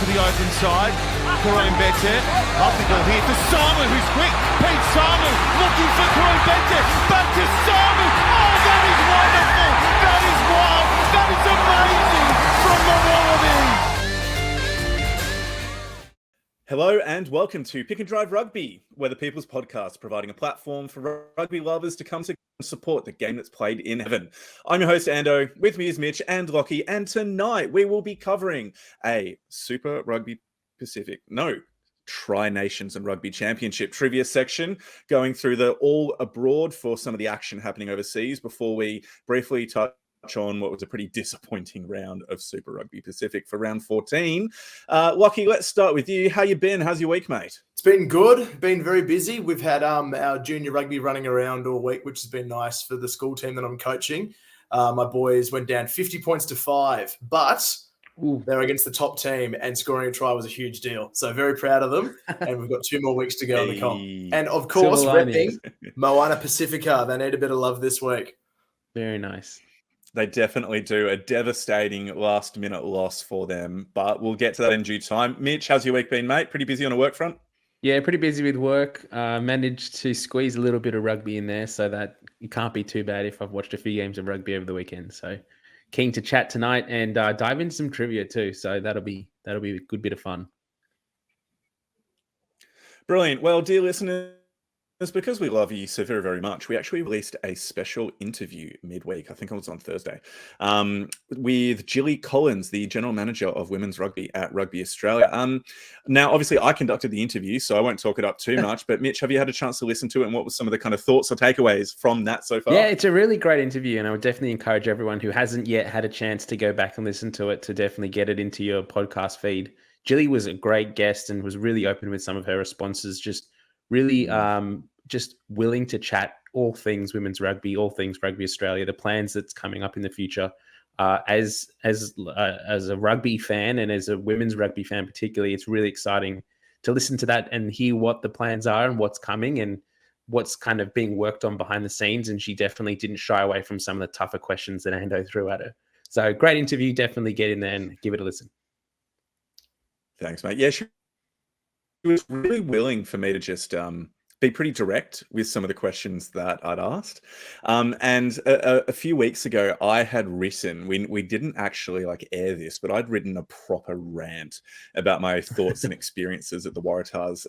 to the open side. Karim Bete. Up the ball here to Samu, who's quick. Pete Samu looking for Karim Bete. Back to Samu. Oh, that is wonderful. That is wild. That is amazing from the Wallabies. Hello and welcome to Pick and Drive Rugby, where the People's Podcast, providing a platform for rugby lovers to come together and support the game that's played in heaven. I'm your host, Ando. With me is Mitch and Lockie, and tonight we will be covering a Super Rugby Pacific, Tri-Nations and Rugby Championship trivia section, going through the all abroad for some of the action happening overseas before we briefly touch on what was a pretty disappointing round of Super Rugby Pacific for round 14. Lockie, let's start with you. How you been? How's your week, mate? It's been good. Been very busy. We've had our junior rugby running around all week, which has been nice for the school team that I'm coaching. My boys went down 50 points to 5, but they're against the top team and scoring a try was a huge deal. So very proud of them. And we've got 2 more weeks to go in the comp. And of course, repping Moana Pacifica. They need a bit of love this week. Very nice. They definitely do. A devastating last-minute loss for them, but we'll get to that in due time. Mitch, how's your week been, mate? Pretty busy on a work front? Yeah, pretty busy with work. Managed to squeeze a little bit of rugby in there, so that it can't be too bad if I've watched a few games of rugby over the weekend. So keen to chat tonight and dive into some trivia too. So that'll be a good bit of fun. Brilliant. Well, dear listeners, because we love you so very, very much, we actually released a special interview midweek. I think it was on Thursday, with Jilly Collins, the general manager of women's rugby at Rugby Australia. Now, obviously, I conducted the interview, so I won't talk it up too much. But Mitch, have you had a chance to listen to it, and what were some of the kind of thoughts or takeaways from that so far? Yeah, it's a really great interview, and I would definitely encourage everyone who hasn't yet had a chance to go back and listen to it to definitely get it into your podcast feed. Jilly was a great guest and was really open with some of her responses. Just really just willing to chat all things women's rugby, all things Rugby Australia, the plans that's coming up in the future. As a rugby fan and as a women's rugby fan particularly, it's really exciting to listen to that and hear what the plans are and what's coming and what's kind of being worked on behind the scenes. And she definitely didn't shy away from some of the tougher questions that Ando threw at her. So great interview. Definitely get in there and give it a listen. Thanks, mate. Yeah, she was really willing for me to just be pretty direct with some of the questions that I'd asked. And a few weeks ago, I had written, we didn't actually air this, but I'd written a proper rant about my thoughts and experiences at the Waratahs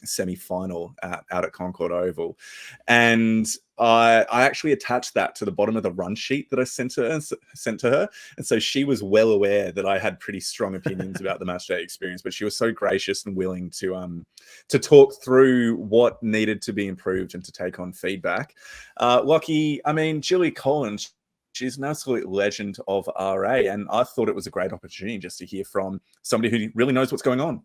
semi-final out at Concord Oval. And I actually attached that to the bottom of the run sheet that I sent to her. And so she was well aware that I had pretty strong opinions about the match day experience, but she was so gracious and willing to talk through what needed to be improved and to take on feedback. Lockie, Jilly Collins, she's an absolute legend of RA, and I thought it was a great opportunity just to hear from somebody who really knows what's going on.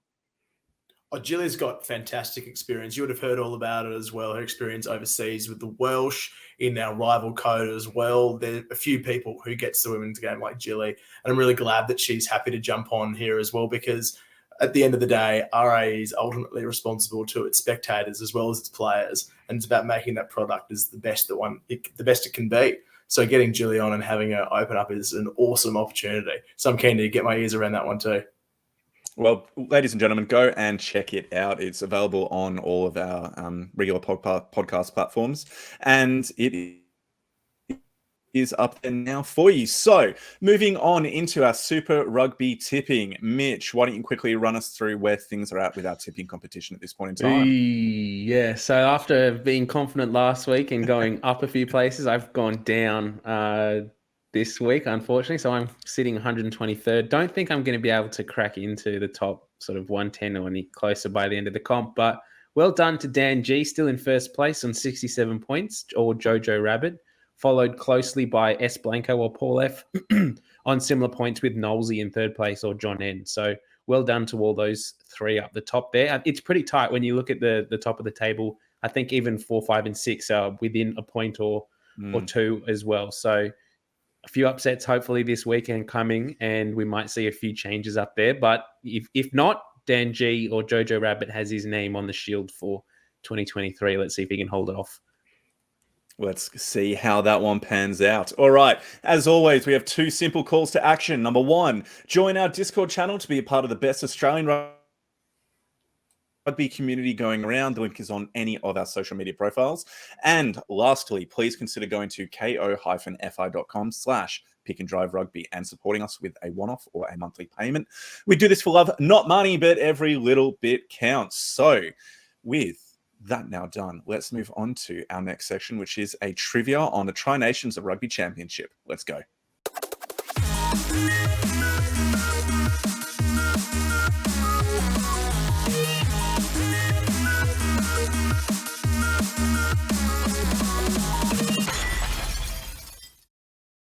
Oh, Jilly's got fantastic experience. You would have heard all about it as well. Her experience overseas with the Welsh in our rival code as well. There are a few people who get to the women's game like Jilly, and I'm really glad that she's happy to jump on here as well, because at the end of the day, RA is ultimately responsible to its spectators as well as its players, and it's about making that product as the best it can be. So getting Jilly on and having her open up is an awesome opportunity. So I'm keen to get my ears around that one too. Well, ladies and gentlemen, go and check it out. It's available on all of our regular podcast platforms, and it is up there now for you. So moving on into our Super Rugby tipping. Mitch, why don't you quickly run us through where things are at with our tipping competition at this point in time? Yeah, so after being confident last week and going up a few places, I've gone down this week, unfortunately. So I'm sitting 123rd. Don't think I'm going to be able to crack into the top sort of 110 or any closer by the end of the comp, but well done to Dan G, still in first place on 67 points, or Jojo Rabbit, followed closely by S Blanco or Paul F on similar points with Knowlesy in third place or John N. So well done to all those three up the top there. It's pretty tight when you look at the top of the table. I think even 4, 5, and 6 are within a point or two as well. So a few upsets hopefully this weekend coming, and we might see a few changes up there. But if not, Dan G or Jojo Rabbit has his name on the shield for 2023. Let's see if he can hold it off. Let's see how that one pans out. All right. As always, we have 2 simple calls to action. Number 1, join our Discord channel to be a part of the best Australian rugby community going around. The link is on any of our social media profiles. And lastly, please consider going to ko-fi.com/pick-and-drive-rugby and supporting us with a one-off or a monthly payment. We do this for love, not money, but every little bit counts. So with that now done, let's move on to our next section, which is a trivia on the Tri Nations of Rugby Championship. Let's go.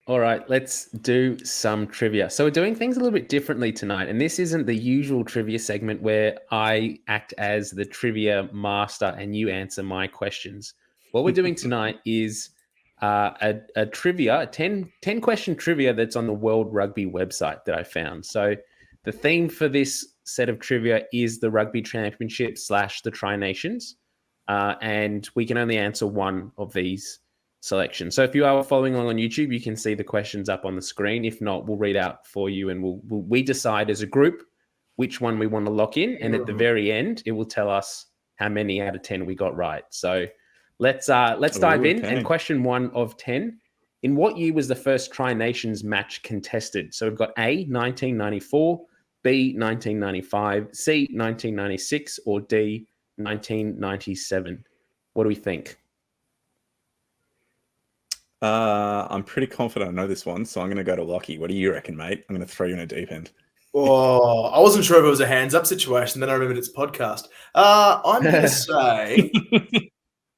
All right, let's do some trivia. So we're doing things a little bit differently tonight, and this isn't the usual trivia segment where I act as the trivia master and you answer my questions. What we're doing tonight is a trivia, a 10 question trivia that's on the World Rugby website that I found. So the theme for this set of trivia is the Rugby Championship / the Tri Nations, and we can only answer one of these selection. So if you are following along on YouTube, you can see the questions up on the screen. If not, we'll read out for you, and we decide as a group which one we want to lock in. And at the very end, it will tell us how many out of 10 we got right. So let's dive in. Okay. And question 1 of 10: in what year was the first Tri Nations match contested? So we've got A, 1994, B, 1995, C, 1996, or D, 1997. What do we think? I'm pretty confident I know this one, so I'm going to go to Lockie. What do you reckon, mate? I'm going to throw you in a deep end. Oh, I wasn't sure if it was a hands-up situation. Then I remembered it's a podcast. I'm going to say,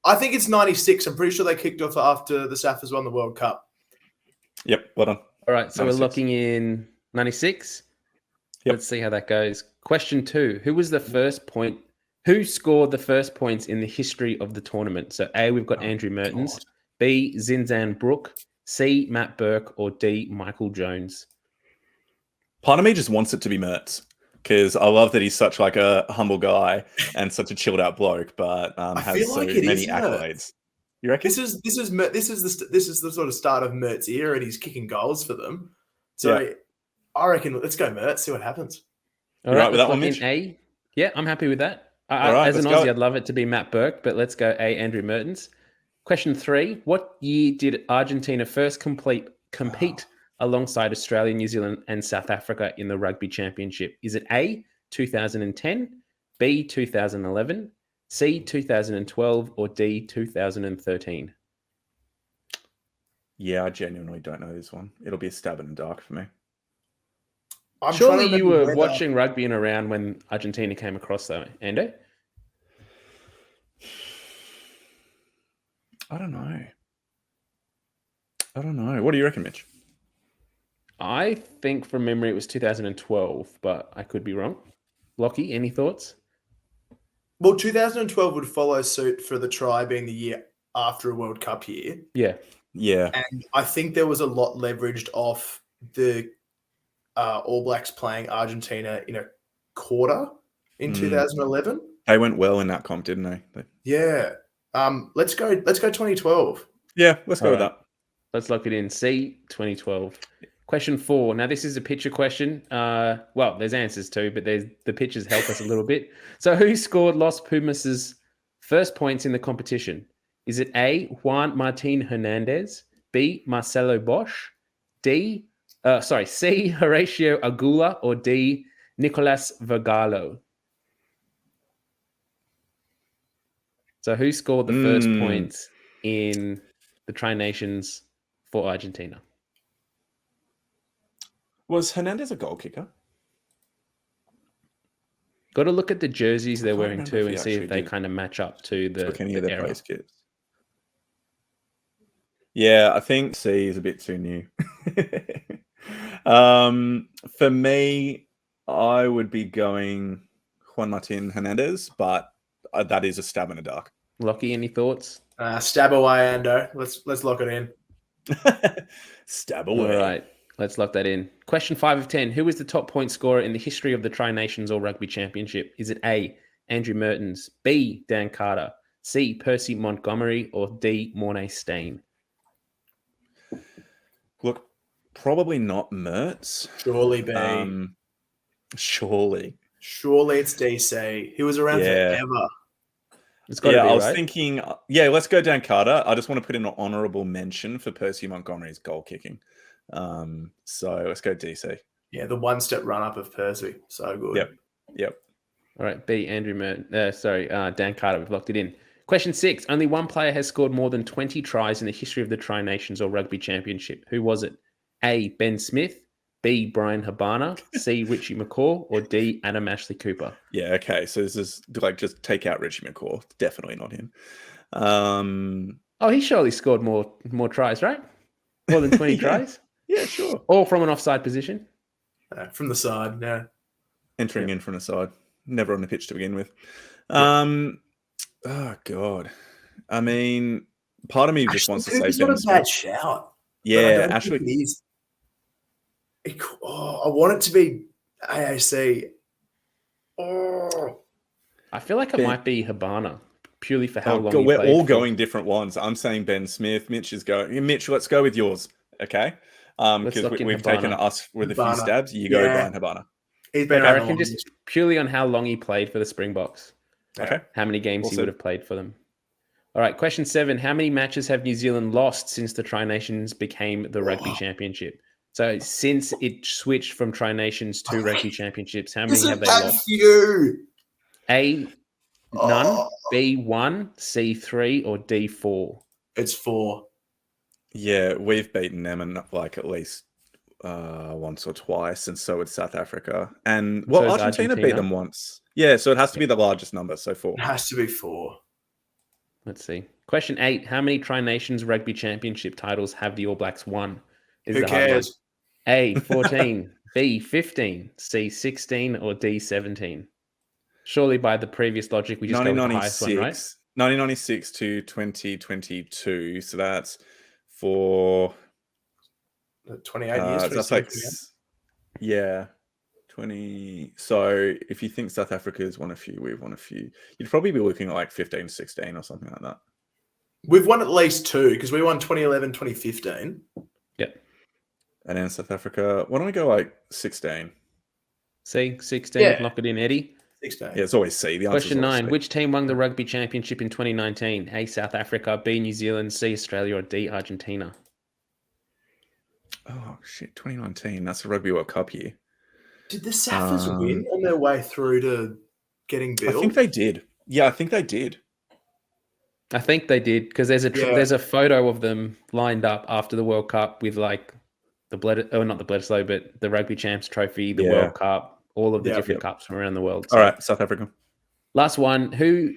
I think it's 96. I'm pretty sure they kicked off after the Saffers won the World Cup. Yep, well done. All right, so 96. we're locking in 96. Yep. Let's see how that goes. Question 2: who scored the first points in the history of the tournament? So A, we've got Andrew Mertens. God. B, Zinzan Brook. C, Matt Burke. Or D, Michael Jones. Part of me just wants it to be Mertz because I love that he's such like a humble guy and such a chilled out bloke, but has so many accolades. You reckon? This is the sort of start of Mertz era, and he's kicking goals for them. So Yeah. I reckon let's go Mertz. See what happens. All You right, right with let's that one, lock in Mitch? A. Yeah, I'm happy with that. All right, as an let's go. Aussie, I'd love it to be Matt Burke, but let's go A, Andrew Mertens. Question 3: what year did Argentina first compete alongside Australia, New Zealand, and South Africa in the Rugby Championship? Is it A, 2010, B, 2011, C, 2012, or D, 2013? Yeah, I genuinely don't know this one. It'll be a stab in the dark for me. I'm Surely trying to you remember were whether- watching rugby and around when Argentina came across, though, Ando? I don't know. What do you reckon, Mitch? I think from memory it was 2012, but I could be wrong. Lockie, any thoughts? Well, 2012 would follow suit for the try being the year after a World Cup year. Yeah. Yeah. And I think there was a lot leveraged off the All Blacks playing Argentina in a quarter in 2011. They went well in that comp, didn't they? Yeah. Let's go 2012. Yeah, let's go with All that. Let's lock it in. C, 2012. Question 4. Now, this is a picture question. Well, there's answers too, but the pictures help us a little bit. So who scored Los Pumas' first points in the competition? Is it A, Juan Martin Hernandez, B, Marcelo Bosch, C, Horatio Agula, or D, Nicolas Vergalo? So who scored the first points in the Tri Nations for Argentina? Was Hernandez a goal kicker? Got to look at the jerseys they're can't wearing remember too if he and see if actually they did. kind of match up to the Took any of their era. place kits? Yeah, I think C is a bit too new. For me, I would be going Juan Martin Hernandez, but that is a stab in the dark. Lockie, any thoughts? Stab away, Ando. Let's lock it in. Stab away. All right, let's lock that in. Question 5 of 10. Who is the top point scorer in the history of the Tri Nations or Rugby Championship? Is it A, Andrew Mertens, B, Dan Carter, C. Percy Montgomery, or D. Mornay Stain? Look, probably not Mertz. Surely be. Surely. Surely it's DC. He was around forever. It's got to be, I was right? thinking, let's go Dan Carter. I just want to put in an honourable mention for Percy Montgomery's goal kicking. So let's go DC. Yeah, the one-step run-up of Percy. So good. Yep. All right, B. Andrew Dan Carter. We've locked it in. Question 6. Only one player has scored more than 20 tries in the history of the Tri-Nations or Rugby Championship. Who was it? A. Ben Smith, B. Brian Habana, C. Richie McCaw, or D. Adam Ashley Cooper? Yeah, okay. So this is like just take out Richie McCaw. Definitely not him. He surely scored more tries, right? More than 20 tries? Yeah, sure. All from an offside position? From the side, yeah. Entering in from the side. Never on the pitch to begin with. Oh, God. I mean, part of me just wants to say Cooper's Ben not a Smith. bad shout. Yeah, I Ashley. I want it to be AAC. I feel like it might be Habana, purely for how long we're all for. going different ones. I'm saying Ben Smith. Mitch is going. Mitch, let's go with yours, okay? Because we've taken us with a few stabs. You go with Brian Habana. He's been I reckon just purely on how long he played for the Springboks. Okay. How many games he would have played for them. All right, question 7. How many matches have New Zealand lost since the Tri-Nations became the Rugby Championship? So since it switched from Tri-Nations to Rugby Championships, how many have they lost? A, none, B, 1, C, 3, or D, 4? It's 4. Yeah, we've beaten them in like at least once or twice, and so would South Africa. And Argentina beat them once. Yeah, so it has to be the largest number, so 4. It has to be 4. Let's see. Question 8. How many Tri-Nations Rugby Championship titles have the All Blacks won? Who cares? A, 14, B, 15, C, 16, or D, 17? Surely by the previous logic, we just go with the highest one, right? 1996 to 2022. So that's for 28 years. That's like, 20. So if you think South Africa has won a few, we've won a few. You'd probably be looking at like 15, 16 or something like that. We've won at least 2 because we won 2011, 2015. Yep. And then South Africa, why don't we go like 16? C, 16. Lock it in, Eddie. 16. Yeah, it's always C. Question 9. Which team won the Rugby Championship in 2019? A, South Africa, B, New Zealand, C, Australia, or D, Argentina? Oh, shit. 2019. That's the Rugby World Cup year. Did the Saffers win on their way through to getting billed? I think they did. Yeah, I think they did. I think they did because there's a photo of them lined up after the World Cup with like not the Bledisloe, but the Rugby Champs Trophy, the World Cup, all of the different cups from around the world. So, all right, South Africa. Last one. Who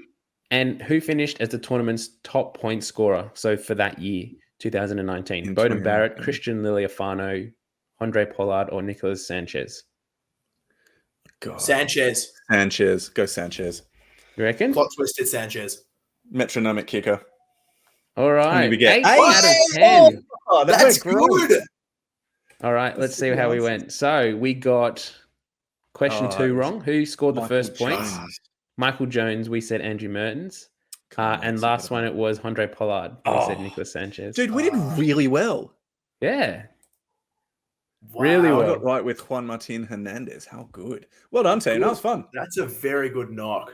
finished as the tournament's top point scorer? So for that year, 2019, Beauden Barrett, Christian Liliafano, Andre Pollard, or Nicolas Sanchez? God. Sanchez. Go Sanchez. You reckon? Plot twisted Sanchez. Metronomic kicker. All right. We get 8 out of 10. Oh, that's good. All right, let's see how we went. So we got question 2 wrong. Who scored the first points? Michael Jones. We said Andrew Mertens. And last one, it was Andre Pollard. We said Nicolas Sanchez. Dude, we did really well. Yeah. Wow. Really well. I got right with Juan Martin Hernandez. How good. Well done, team. That was fun. That's a very good knock.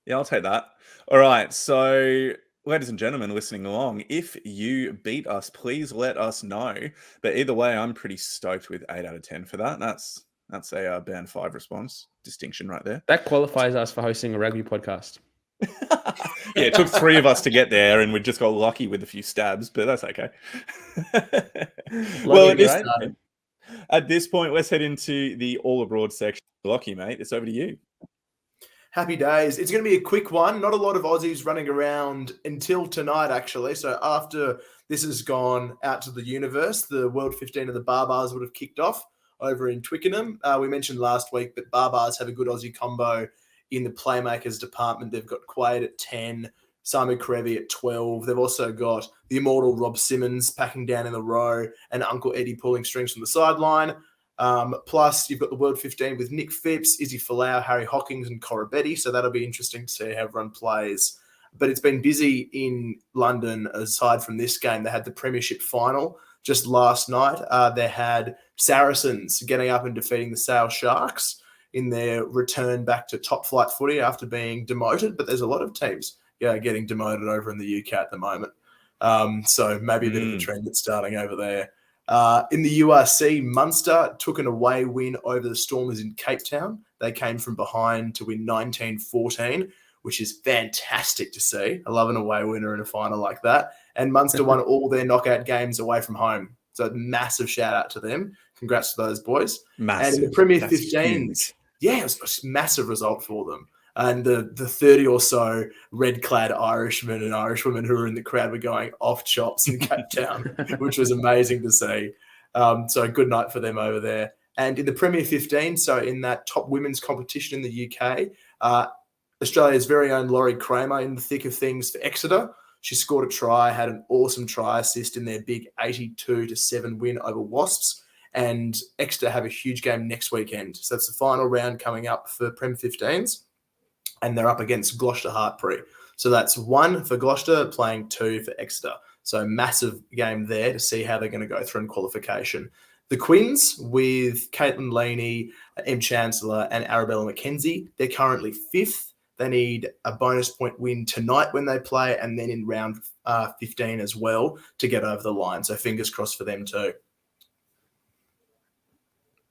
Yeah, I'll take that. All right. So, ladies and gentlemen listening along, if you beat us, please let us know. But either way, I'm pretty stoked with 8 out of 10 for that. That's a band 5 response. Distinction right there. That qualifies us for hosting a rugby podcast. Yeah, it took 3 of us to get there, and we just got lucky with a few stabs, but that's okay. Well, at this point, let's head into the All Abroad section. Lockie, mate, it's over to you. Happy days. It's going to be a quick one. Not a lot of Aussies running around until tonight, actually. So after this has gone out to the universe, the World 15 of the Barbars would have kicked off over in Twickenham. We mentioned last week that Barbars have a good Aussie combo in the playmakers department. They've got Quaid at 10, Simon Karevi at 12. They've also got the immortal Rob Simmons packing down in the row and Uncle Eddie pulling strings from the sideline. Plus, you've got the World 15 with Nick Phipps, Izzy Folau, Harry Hawkins, and Corabetti. So that'll be interesting to see how everyone plays But it's been busy in London. Aside from this game, they had the Premiership final just last night. They had Saracens getting up and defeating the Sale Sharks in their return back to top flight footy after being demoted. But there's a lot of teams getting demoted over in the UK at the moment. So maybe a bit of a trend that's starting over there. In the URC, Munster took an away win over the Stormers in Cape Town. They came from behind to win 19-14, which is fantastic to see. I love an away winner in a final like that. And Munster won all their knockout games away from home. So massive shout out to them. Congrats to those boys. Massive. And in the Premier That's 15s, huge. it was a massive result for them. And the 30 or so red-clad Irishmen and Irishwomen who were in the crowd were going off chops in Cape Town, which was amazing to see. So good night for them over there. And in the Premier 15, so in that top women's competition in the UK, Australia's very own Laurie Kramer in the thick of things for Exeter. She scored a try, had an awesome try assist in their big 82-7 win over Wasps. And Exeter have a huge game next weekend. So that's the final round coming up for Prem 15s. And they're up against Gloucester Hartpury. So that's 1 for Gloucester, playing 2 for Exeter. So massive game there to see how they're going to go through in qualification. The Quins with Caitlin Laney, M. Chancellor, and Arabella McKenzie, they're currently 5th. They need a bonus point win tonight when they play, and then in round 15 as well to get over the line. So fingers crossed for them too.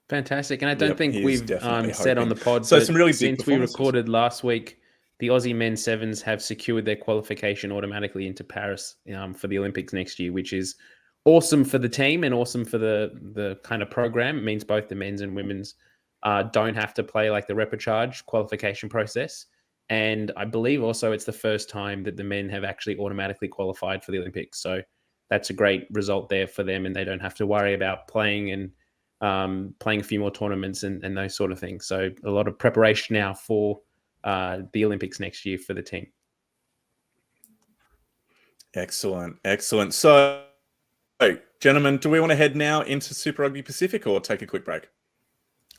Fantastic. And I don't think he's we've definitely said on the hoping. pod, So but some really big since we performances. recorded last week, the Aussie men's sevens have secured their qualification automatically into Paris for the Olympics next year, which is awesome for the team and awesome for the kind of program. It means both the men's and women's don't have to play like the repechage qualification process. And I believe also it's the first time that the men have actually automatically qualified for the Olympics. So that's a great result there for them, and they don't have to worry about playing and playing a few more tournaments and those sort of things. So a lot of preparation now for the Olympics next year for the team. Excellent. So, gentlemen, do we want to head now into Super Rugby Pacific or take a quick break?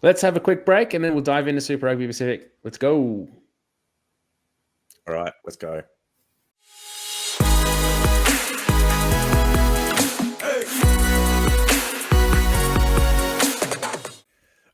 Let's have a quick break and then we'll dive into Super Rugby Pacific. Let's go. All right, let's go.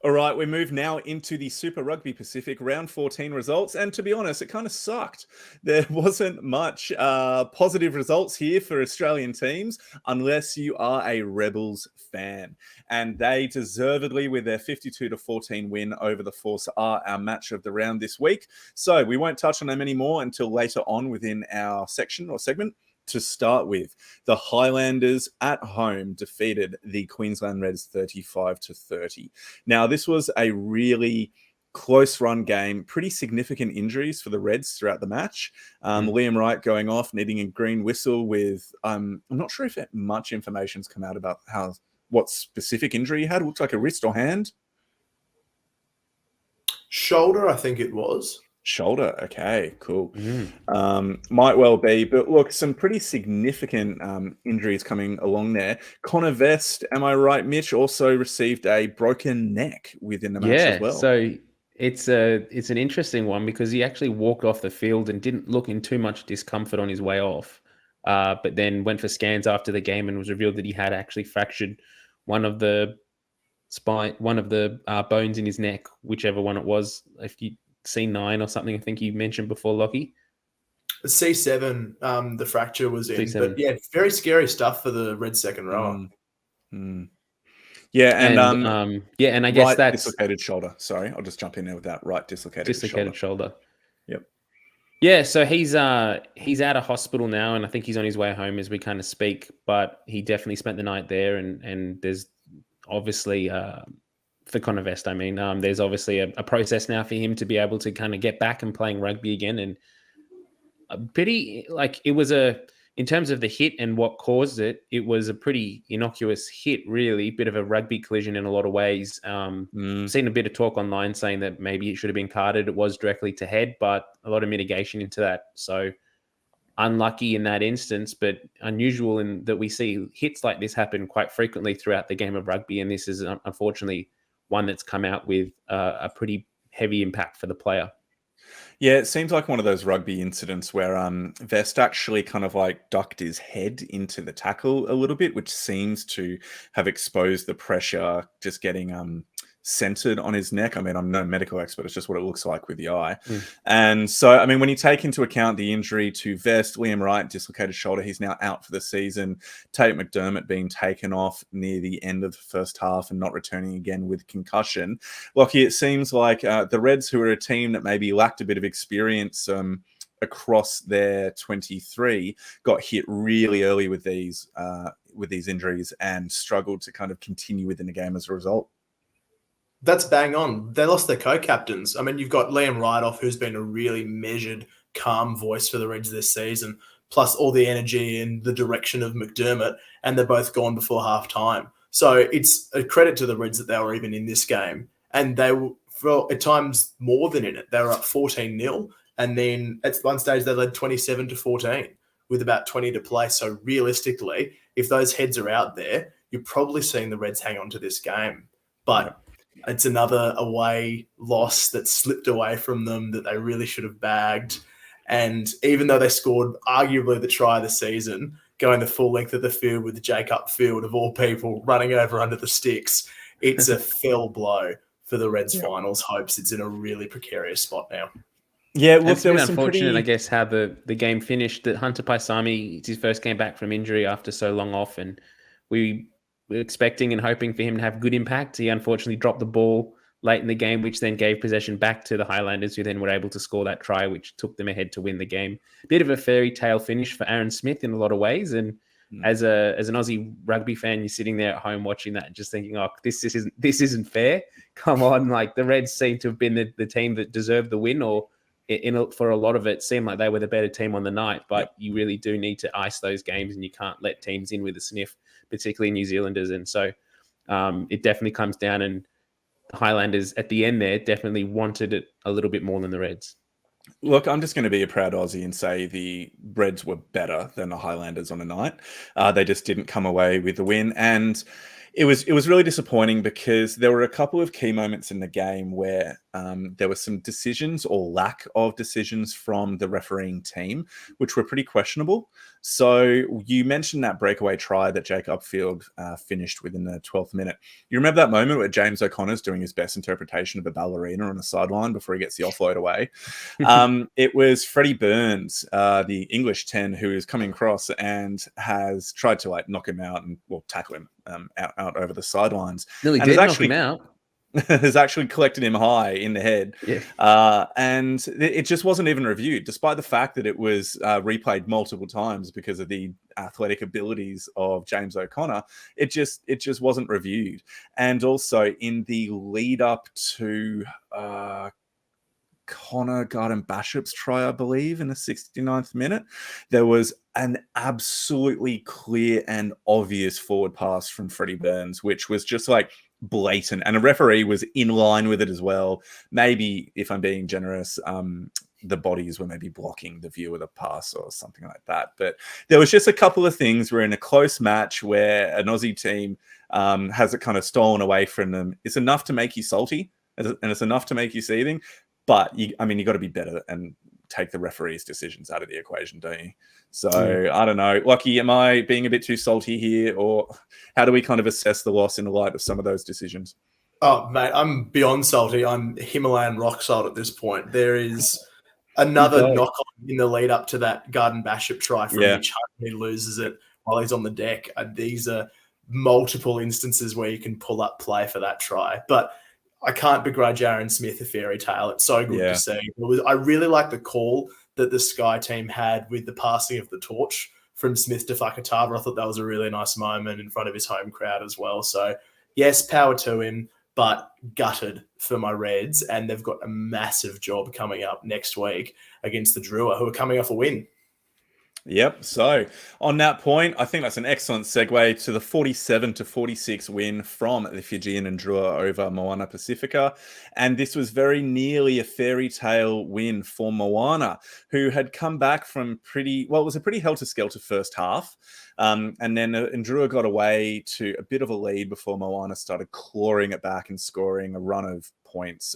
All right, we move now into the Super Rugby Pacific Round 14 results. And to be honest, it kind of sucked. There wasn't much positive results here for Australian teams unless you are a Rebels fan. And they deservedly, with their 52-14 win over the Force, are our match of the round this week. So we won't touch on them anymore until later on within our section or segment. To start with, the Highlanders at home defeated the Queensland Reds 35-30. Now, this was a really close run game, pretty significant injuries for the Reds throughout the match. Liam Wright going off, needing a green whistle with, I'm not sure if much information's come out about what specific injury he had. It looked like a wrist or hand. Shoulder, I think it was. Shoulder. Okay, cool. Might well be, but look, some pretty significant injuries coming along there. Connor Vest, am I right, Mitch, also received a broken neck within the match as well. So it's an interesting one because he actually walked off the field and didn't look in too much discomfort on his way off, but then went for scans after the game and was revealed that he had actually fractured one of the bones in his neck, whichever one it was. If you C9 or something, I think you mentioned before, Lockie. The C7, the fracture was in. C7. But yeah, very scary stuff for the Red second row. Yeah, and I guess right that's dislocated shoulder. Sorry, I'll just jump in there with that. Right dislocated shoulder. Yep. Yeah, so he's out of hospital now, and I think he's on his way home as we kind of speak. But he definitely spent the night there, and there's obviously for Connor Vest, I mean, there's obviously a process now for him to be able to kind of get back and playing rugby again. And it was in terms of the hit and what caused it, it was a pretty innocuous hit, really, bit of a rugby collision in a lot of ways. Seen a bit of talk online saying that maybe it should have been carded. It was directly to head, but a lot of mitigation into that. So unlucky in that instance, but unusual in that we see hits like this happen quite frequently throughout the game of rugby. And this is unfortunately one that's come out with a pretty heavy impact for the player. Yeah, it seems like one of those rugby incidents where Vest actually kind of like ducked his head into the tackle a little bit, which seems to have exposed the pressure just getting centered on his neck. I mean, I'm no medical expert, it's just what it looks like with the eye. Mm. And so, I mean, when you take into account the injury to Vest, Liam Wright dislocated shoulder, he's now out for the season. Tate McDermott being taken off near the end of the first half and not returning again with concussion. Lockie, it seems like the Reds, who are a team that maybe lacked a bit of experience across their 23, got hit really early with these injuries and struggled to kind of continue within the game as a result. That's bang on. They lost their co-captains. I mean, you've got Liam Ridoff, who's been a really measured, calm voice for the Reds this season, plus all the energy and the direction of McDermott, and they're both gone before half-time. So it's a credit to the Reds that they were even in this game. And they were, for at times, more than in it. They were up 14-0, and then at one stage they led 27-14 with about 20 to play. So realistically, if those heads are out there, you're probably seeing the Reds hang on to this game. But it's another away loss that slipped away from them that they really should have bagged. And even though they scored arguably the try of the season, going the full length of the field with Jacob Field, of all people, running over under the sticks, it's a fell blow for the Reds finals hopes. It's in a really precarious spot now. Yeah, look, It's there been was some unfortunate, pretty... I guess, how the game finished. That Hunter Paisami, it's his first game back from injury after so long off, and we were expecting and hoping for him to have good impact. He unfortunately dropped the ball late in the game, which then gave possession back to the Highlanders, who then were able to score that try, which took them ahead to win the game. Bit of a fairy tale finish for Aaron Smith in a lot of ways, and as an Aussie rugby fan, you're sitting there at home watching that and just thinking, "Oh, this isn't fair. Come on!" Like the Reds seem to have been the team that deserved the win, or for a lot of it, seemed like they were the better team on the night. But you really do need to ice those games, and you can't let teams in with a sniff, particularly New Zealanders. And so it definitely comes down, and the Highlanders at the end there definitely wanted it a little bit more than the Reds. Look, I'm just going to be a proud Aussie and say the Reds were better than the Highlanders on the night. They just didn't come away with the win. And it was really disappointing because there were a couple of key moments in the game where there were some decisions or lack of decisions from the refereeing team, which were pretty questionable. So you mentioned that breakaway try that Jake Upfield finished within the 12th minute. You remember that moment where James O'Connor's doing his best interpretation of a ballerina on the sideline before he gets the offload away? It was Freddie Burns, the English 10, who is coming across and has tried to knock him out and tackle him out over the sidelines. Nearly and did knock him out. Has actually collected him high in the head. Yeah. And it just wasn't even reviewed, despite the fact that it was replayed multiple times because of the athletic abilities of James O'Connor. It just wasn't reviewed. And also in the lead up to Connor Garden-Bishop's try, I believe, in the 69th minute, there was an absolutely clear and obvious forward pass from Freddie Burns, which was just blatant, and a referee was in line with it as well. Maybe, if I'm being generous, the bodies were maybe blocking the view of the pass or something like that. But there was just a couple of things where in a close match where an Aussie team has it kind of stolen away from them, it's enough to make you salty, and it's enough to make you seething. But you got to be better and take the referee's decisions out of the equation, don't you? So I don't know. Lucky, am I being a bit too salty here, or how do we kind of assess the loss in the light of some of those decisions? Oh, mate, I'm beyond salty. I'm Himalayan rock salt at this point. There is another knock-on in the lead up to that Garden-Bishop try from Mitch Hunt. He loses it while he's on the deck. These are multiple instances where you can pull up play for that try. But I can't begrudge Aaron Smith a fairy tale. It's so good to see. I really like the call that the Sky team had with the passing of the torch from Smith to Fakatava. I thought that was a really nice moment in front of his home crowd as well. So, yes, power to him, but gutted for my Reds. And they've got a massive job coming up next week against the Drua, who are coming off a win. Yep. So on that point, I think that's an excellent segue to the 47-46 win from the Fijian and Drua over Moana Pacifica. And this was very nearly a fairy tale win for Moana, who had come back from it was a pretty helter-skelter first half. And then Drua got away to a bit of a lead before Moana started clawing it back and scoring a run of points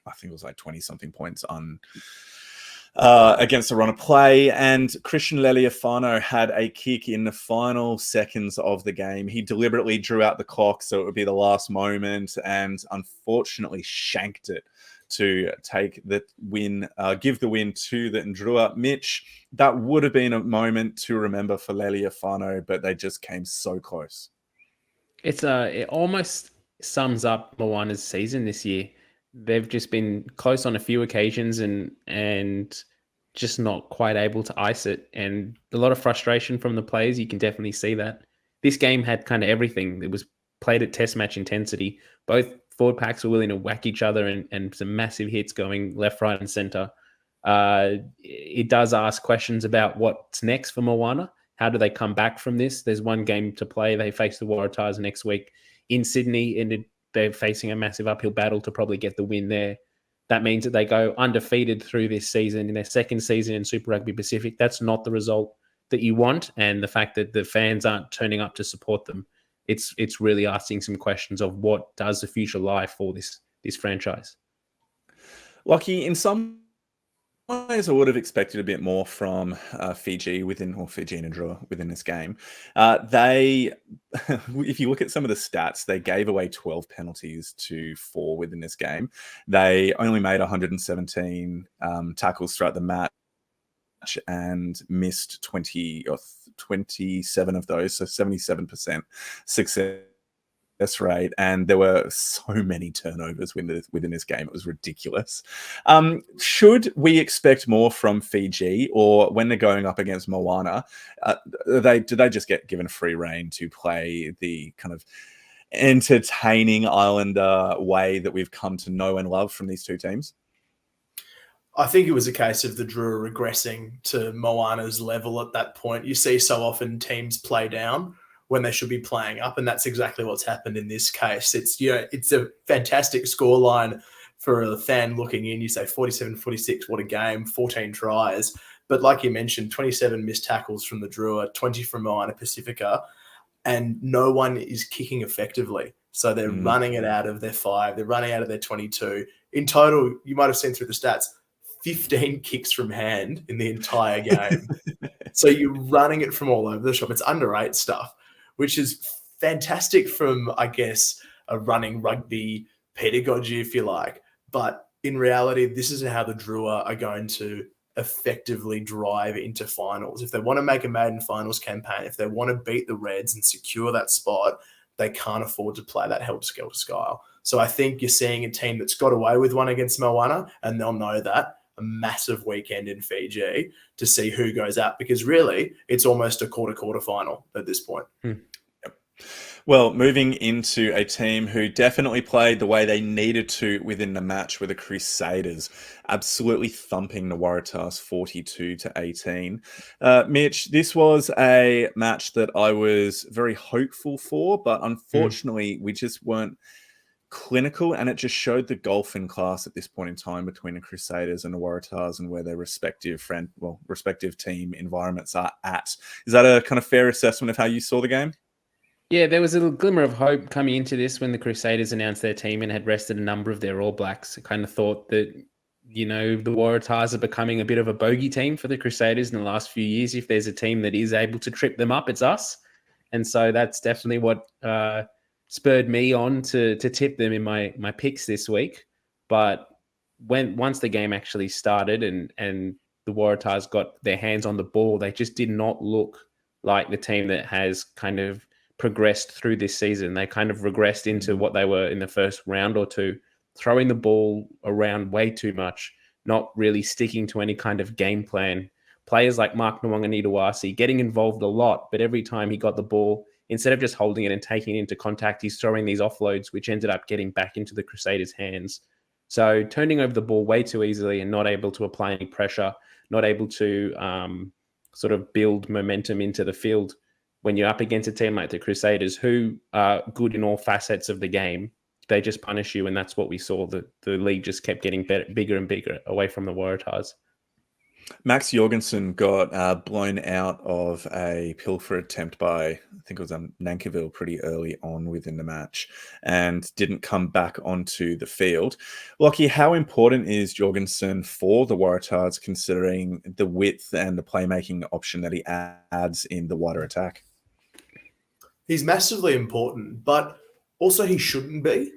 I think it was like 20 something points on against the run of play. And Christian Lealiifano had a kick in the final seconds of the game. He deliberately drew out the clock so it would be the last moment, and unfortunately shanked it to take the win, give the win to the Ndrua. Mitch, that would have been a moment to remember for Lealiifano, but they just came so close. It almost sums up Moana's season this year. They've just been close on a few occasions and just not quite able to ice it. And a lot of frustration from the players. You can definitely see that. This game had kind of everything. It was played at test match intensity. Both forward packs were willing to whack each other and some massive hits going left, right, and center. It does ask questions about what's next for Moana. How do they come back from this? There's one game to play. They face the Waratahs next week in Sydney, and they're facing a massive uphill battle to probably get the win there. That means that they go undefeated through this season in their second season in Super Rugby Pacific. That's not the result that you want, and the fact that the fans aren't turning up to support them, it's really asking some questions of what does the future lie for this franchise. Lockie, in some ways, I would have expected a bit more from Fiji and Ndrua within this game. They, if you look at some of the stats, they gave away 12 penalties to 4 within this game. They only made 117 tackles throughout the match and missed 20 or 27 of those, so 77% success rate, and there were so many turnovers within this game. It was ridiculous. Should we expect more from Fiji, or when they're going up against Moana, do they just get given free rein to play the kind of entertaining Islander way that we've come to know and love from these two teams? I think it was a case of the Drua regressing to Moana's level at that point. You see so often teams play down when they should be playing up, and that's exactly what's happened in this case. It's a fantastic scoreline for a fan looking in. You say 47-46, what a game, 14 tries. But like you mentioned, 27 missed tackles from the Drua, 20 from Moana Pacifica, and no one is kicking effectively. So they're running it out of their 5, they're running out of their 22. In total, you might have seen through the stats, 15 kicks from hand in the entire game. So you're running it from all over the shop. It's under 8 stuff, which is fantastic from, I guess, a running rugby pedagogy, if you like. But in reality, this is how the Drua are going to effectively drive into finals. If they want to make a maiden finals campaign, if they want to beat the Reds and secure that spot, they can't afford to play that helter-skelter style. So I think you're seeing a team that's got away with one against Moana, and they'll know that. A massive weekend in Fiji to see who goes out, because really it's almost a quarter final at this point. Yep. Well, moving into a team who definitely played the way they needed to within the match were the Crusaders, absolutely thumping the Waratahs 42-18. Mitch, this was a match that I was very hopeful for, but unfortunately we just weren't clinical, and it just showed the golf in class at this point in time between the Crusaders and the Waratahs and where their respective team environments are at. Is that a kind of fair assessment of how you saw the game? Yeah, there was a little glimmer of hope coming into this when the Crusaders announced their team and had rested a number of their All Blacks. I kind of thought that, the Waratahs are becoming a bit of a bogey team for the Crusaders in the last few years. If there's a team that is able to trip them up, it's us. And so that's definitely what spurred me on to tip them in my picks this week. But once the game actually started and the Waratahs got their hands on the ball, they just did not look like the team that has kind of progressed through this season. They kind of regressed into what they were in the first round or two, throwing the ball around way too much, not really sticking to any kind of game plan. Players like Mark Nwanga-Nitawasi getting involved a lot, but every time he got the ball, instead of just holding it and taking it into contact, he's throwing these offloads, which ended up getting back into the Crusaders' hands. So turning over the ball way too easily and not able to apply any pressure, not able to sort of build momentum into the field. When you're up against a team like the Crusaders, who are good in all facets of the game, they just punish you, and that's what we saw. The league just kept getting bigger and bigger away from the Waratahs. Max Jorgensen got blown out of a pilfer attempt by, I think it was Nankiville pretty early on within the match and didn't come back onto the field. Lockie, how important is Jorgensen for the Waratahs considering the width and the playmaking option that he adds in the wider attack? He's massively important, but also he shouldn't be,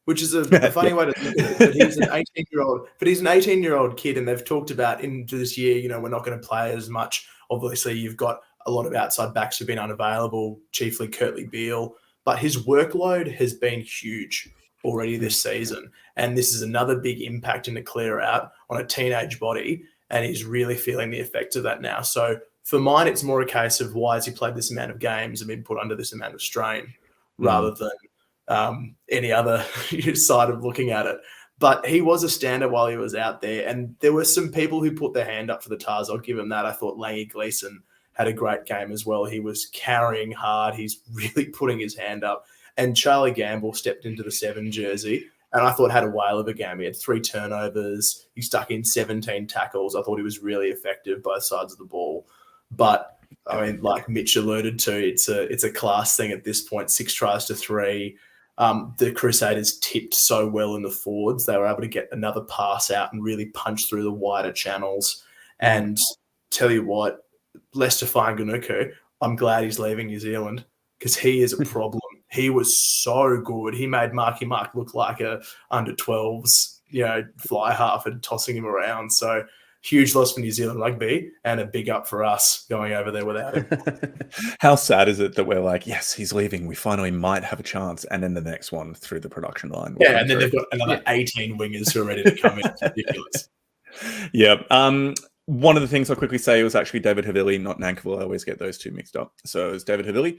which is a funny way to look at it. But he's an 18-year-old. But he's an 18-year-old kid, and they've talked about into this year. We're not going to play as much. Obviously, you've got a lot of outside backs who've been unavailable, chiefly Kurtley Beale. But his workload has been huge already this season, and this is another big impact in the clear out on a teenage body, and he's really feeling the effects of that now. So for mine, it's more a case of why has he played this amount of games and been put under this amount of strain rather than any other side of looking at it. But he was a standout while he was out there. And there were some people who put their hand up for the Tars. I'll give him that. I thought Langy Gleeson had a great game as well. He was carrying hard. He's really putting his hand up. And Charlie Gamble stepped into the 7 jersey and I thought had a whale of a game. He had 3 turnovers. He stuck in 17 tackles. I thought he was really effective both sides of the ball. But I mean, like Mitch alluded to, it's a class thing at this point. 6 tries to 3. The Crusaders tipped so well in the forwards. They were able to get another pass out and really punch through the wider channels. And tell you what, Lester Fainga'anuku, I'm glad he's leaving New Zealand because he is a problem. He was so good. He made Marky Mark look like a under 12s, fly half and tossing him around. So huge loss for New Zealand rugby and a big up for us going over there without him. How sad is it that we're like, yes, he's leaving. We finally might have a chance. And then the next one through the production line. Yeah, and then they've got another 18 wingers who are ready to come in. It's ridiculous. Yeah. One of the things I'll quickly say was actually David Havili, not Nankiville. I always get those two mixed up. So it was David Havili.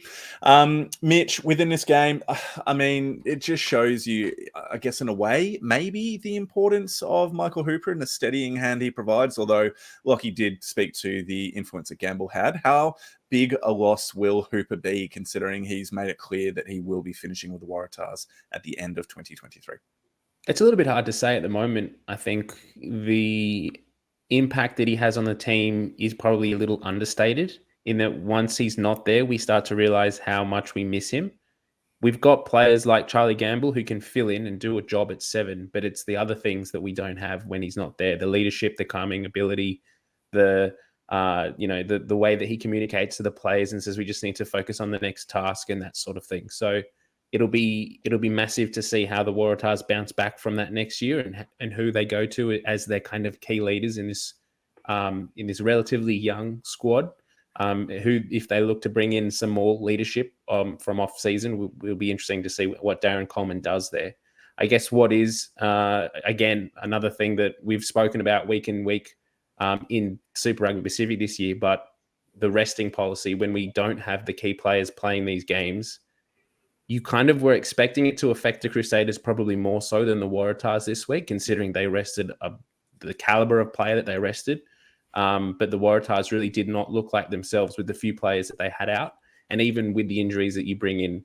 Mitch, within this game, I mean, it just shows you, I guess, in a way, maybe the importance of Michael Hooper and the steadying hand he provides, although Lockie did speak to the influence that Gamble had. How big a loss will Hooper be, considering he's made it clear that he will be finishing with the Waratahs at the end of 2023? It's a little bit hard to say at the moment. I think the impact that he has on the team is probably a little understated in that once he's not there, we start to realize how much we miss him. We've got players like Charlie Gamble who can fill in and do a job at 7, but it's the other things that we don't have when he's not there. The leadership, the calming ability, the way that he communicates to the players and says we just need to focus on the next task and that sort of thing. So it'll be massive to see how the Waratahs bounce back from that next year and who they go to as their kind of key leaders in this relatively young squad. Who, if they look to bring in some more leadership from off season, will be interesting to see what Darren Coleman does there. I guess what is again another thing that we've spoken about week in week in Super Rugby Pacific this year, but the resting policy when we don't have the key players playing these games. You kind of were expecting it to affect the Crusaders probably more so than the Waratahs this week, considering they rested the caliber of player that they rested. But the Waratahs really did not look like themselves with the few players that they had out, and even with the injuries that you bring in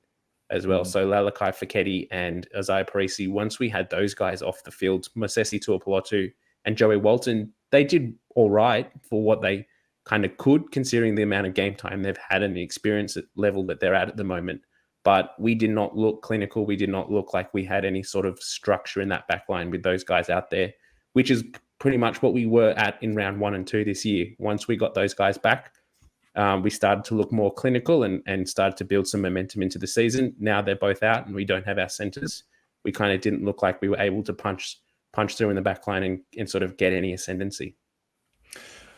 as well. So Lalakai Feketi and Isaiah Parisi, once we had those guys off the field, Mosesi Tuapolotu and Joey Walton, they did all right for what they kind of could, considering the amount of game time they've had and the experience level that they're at the moment. But we did not look clinical. We did not look like we had any sort of structure in that back line with those guys out there, which is pretty much what we were at in round 1 and 2 this year. Once we got those guys back, we started to look more clinical and started to build some momentum into the season. Now they're both out and we don't have our centers. We kind of didn't look like we were able to punch through in the back line and sort of get any ascendancy.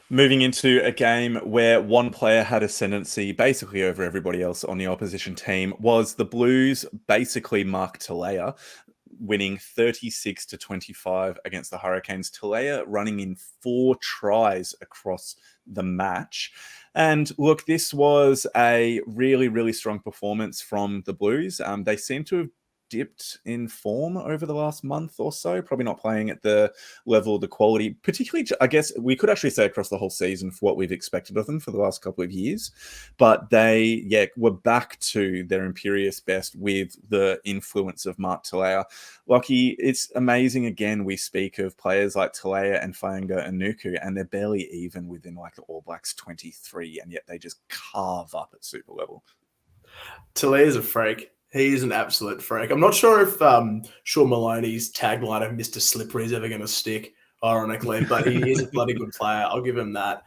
Moving into a game where one player had ascendancy basically over everybody else on the opposition team was the Blues, basically Mark Talea, winning 36-25 against the Hurricanes. Talea running in 4 tries across the match. And look, this was a really, really strong performance from the Blues. They seem to have dipped in form over the last month or so, probably not playing at the level, the quality, particularly, I guess we could actually say across the whole season for what we've expected of them for the last couple of years. But they, were back to their imperious best with the influence of Mark Talea. Lockie, it's amazing, again, we speak of players like Talea and Fainga and Nuku, and they're barely even within like the All Blacks 23, and yet they just carve up at super level. Talea's a freak. He is an absolute freak. I'm not sure if Sean Maloney's tagline of Mr. Slippery is ever going to stick, ironically, but he is a bloody good player. I'll give him that.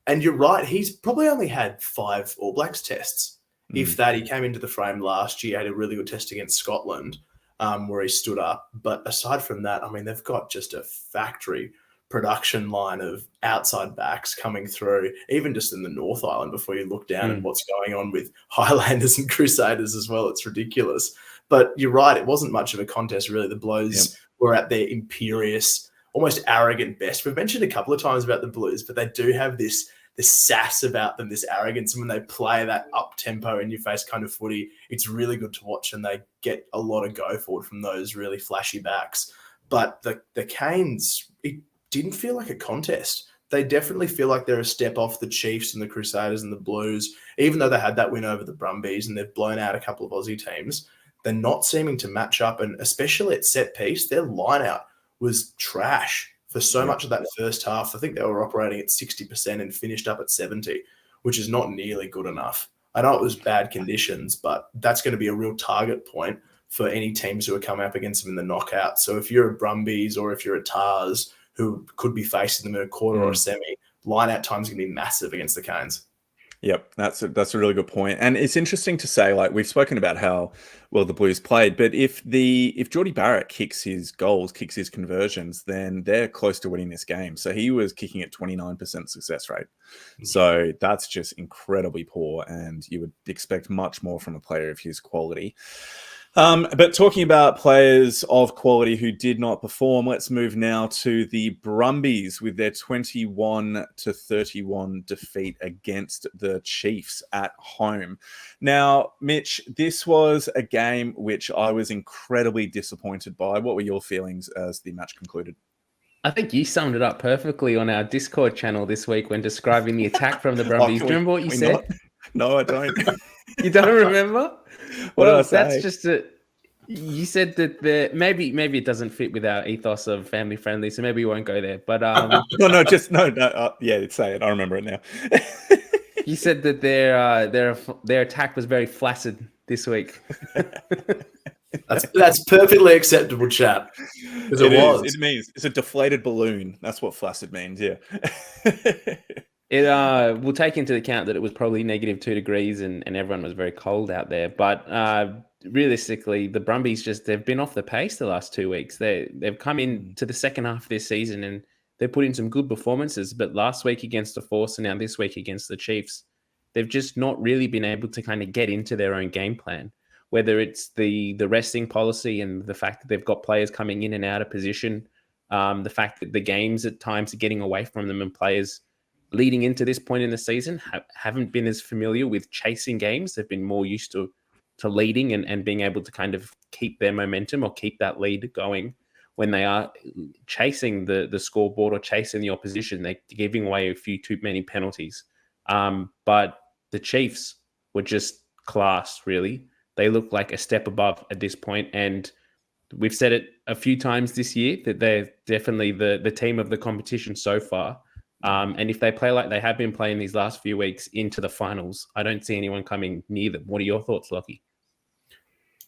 And you're right, he's probably only had 5 All Blacks tests. If that, he came into the frame last year, had a really good test against Scotland, where he stood up. But aside from that, I mean, they've got just a factory production line of outside backs coming through, even just in the North Island before you look down at what's going on with Highlanders and Crusaders as well. It's ridiculous. But you're right, it wasn't much of a contest, really. The Blues were at their imperious, almost arrogant best. We've mentioned a couple of times about the Blues, but they do have this sass about them, this arrogance. And when they play that up-tempo, in-your-face kind of footy, it's really good to watch, and they get a lot of go forward from those really flashy backs. But the Canes, it didn't feel like a contest. They definitely feel like they're a step off the Chiefs and the Crusaders and the Blues, even though they had that win over the Brumbies and they've blown out a couple of Aussie teams. They're not seeming to match up, and especially at set piece, their line-out was trash for so much of that first half. I think they were operating at 60% and finished up at 70%, which is not nearly good enough. I know it was bad conditions, but that's going to be a real target point for any teams who are coming up against them in the knockout. So if you're a Brumbies or if you're a Tars who could be facing them in a quarter or a semi, line-out time is going to be massive against the Canes. Yep, that's a really good point. And it's interesting to say, like, we've spoken about how well the Blues played, but if Geordie Barrett kicks his goals, kicks his conversions, then they're close to winning this game. So he was kicking at 29% success rate. So that's just incredibly poor, and you would expect much more from a player of his quality. But talking about players of quality who did not perform, let's move now to the Brumbies with their 21-31 defeat against the Chiefs at home. Now, Mitch, this was a game which I was incredibly disappointed by. What were your feelings as the match concluded? I think you summed it up perfectly on our Discord channel this week when describing the attack from the Brumbies. Do you remember what you said? No, I don't. You don't remember? What did I say? That's just you said that maybe it doesn't fit with our ethos of family friendly, so maybe we won't go there. But no. Yeah, say it. I remember it now. You said that their attack was very flaccid this week. That's perfectly acceptable, chap. Because it was. It means it's a deflated balloon. That's what flaccid means. Yeah. It will take into account that it was probably -2 degrees and everyone was very cold out there. But realistically, the Brumbies they've been off the pace the last 2 weeks. They've come into the second half of this season and they've put in some good performances. But last week against the Force and now this week against the Chiefs, they've just not really been able to kind of get into their own game plan. Whether it's the resting policy and the fact that they've got players coming in and out of position, the fact that the games at times are getting away from them and players leading into this point in the season haven't been as familiar with chasing games. They've been more used to leading and being able to kind of keep their momentum or keep that lead going. When they are chasing the scoreboard or chasing the opposition, they're giving away a few too many penalties. But the Chiefs were just class, really. They look like a step above at this point, and we've said it a few times this year that they're definitely the team of the competition so far. And if they play like they have been playing these last few weeks into the finals, I don't see anyone coming near them. What are your thoughts, Lockie?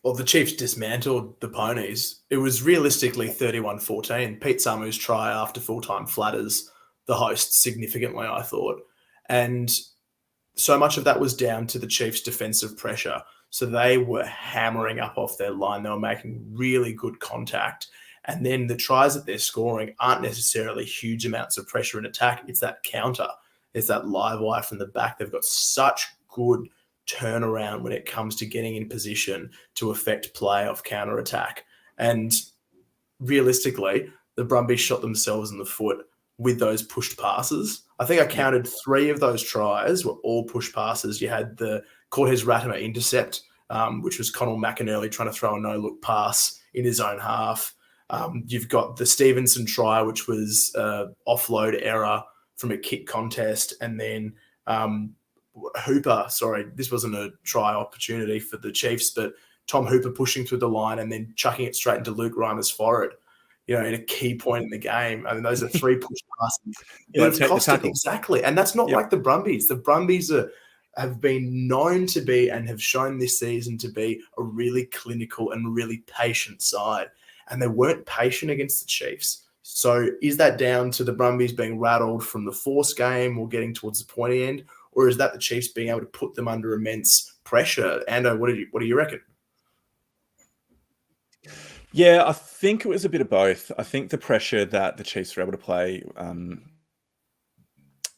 Well, the Chiefs dismantled the Ponies. It was realistically 31-14. Pete Samu's try after full-time flatters the hosts significantly, I thought. And so much of that was down to the Chiefs' defensive pressure. So they were hammering up off their line. They were making really good contact. And then the tries that they're scoring aren't necessarily huge amounts of pressure in attack. It's that counter. It's that live wire from the back. They've got such good turnaround when it comes to getting in position to affect play off counter attack. And realistically, the Brumbies shot themselves in the foot with those pushed passes. I think I counted 3 of those tries were all push passes. You had the Cortez Ratimer intercept which was Connell McInerney trying to throw a no-look pass in his own half. You've got the Stevenson try, which was offload error from a kick contest, and then Hooper, sorry, this wasn't a try opportunity for the Chiefs, but Tom Hooper pushing through the line and then chucking it straight into Luke Reimer's forehead, in a key point in the game. I mean, those are 3 push passes. Yeah, But it's costed, exactly. And that's not like the Brumbies. The Brumbies have been known to be and have shown this season to be a really clinical and really patient side. And they weren't patient against the Chiefs. So is that down to the Brumbies being rattled from the Force game or getting towards the pointy end? Or is that the Chiefs being able to put them under immense pressure? Ando, what do you reckon? Yeah, I think it was a bit of both. I think the pressure that the Chiefs were able to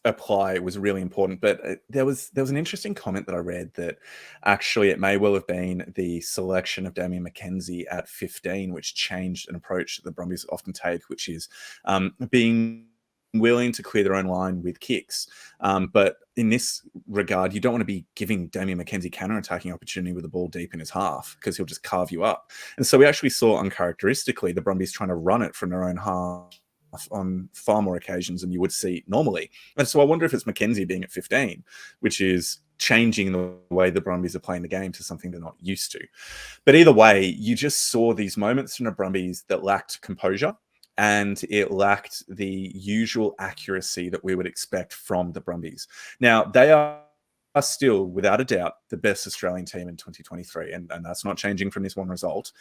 apply was really important. But there was an interesting comment that I read that actually it may well have been the selection of Damian McKenzie at 15, which changed an approach that the Brumbies often take, which is being willing to clear their own line with kicks. But in this regard, you don't want to be giving Damian McKenzie counter-attacking opportunity with the ball deep in his half because he'll just carve you up. And so we actually saw uncharacteristically the Brumbies trying to run it from their own half on far more occasions than you would see normally. And so I wonder if it's McKenzie being at 15, which is changing the way the Brumbies are playing the game to something they're not used to. But either way, you just saw these moments from the Brumbies that lacked composure, and it lacked the usual accuracy that we would expect from the Brumbies. Now, they are still, without a doubt, the best Australian team in 2023, and that's not changing from this one result.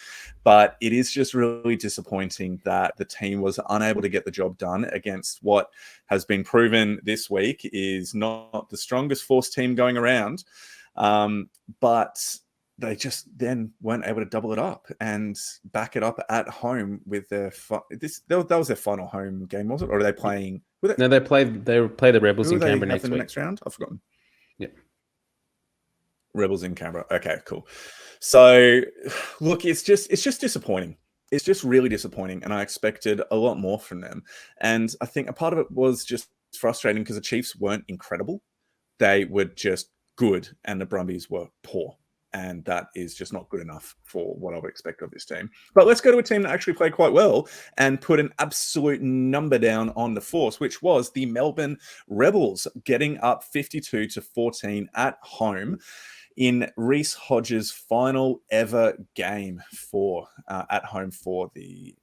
But it is just really disappointing that the team was unable to get the job done against what has been proven this week is not the strongest Force team going around. But they just then weren't able to double it up and back it up at home with their that was their final home game, was it? Or are they playing? No, they play the Rebels in Canberra next week. Next round, I've forgotten. Yeah, Rebels in Canberra. Okay, cool. So, look, it's just disappointing. It's just really disappointing, and I expected a lot more from them. And I think a part of it was just frustrating because the Chiefs weren't incredible; they were just good, and the Brumbies were poor. And that is just not good enough for what I would expect of this team. But let's go to a team that actually played quite well and put an absolute number down on the Force, which was the Melbourne Rebels, getting up 52-14 at home in Reece Hodges' final ever game at home for the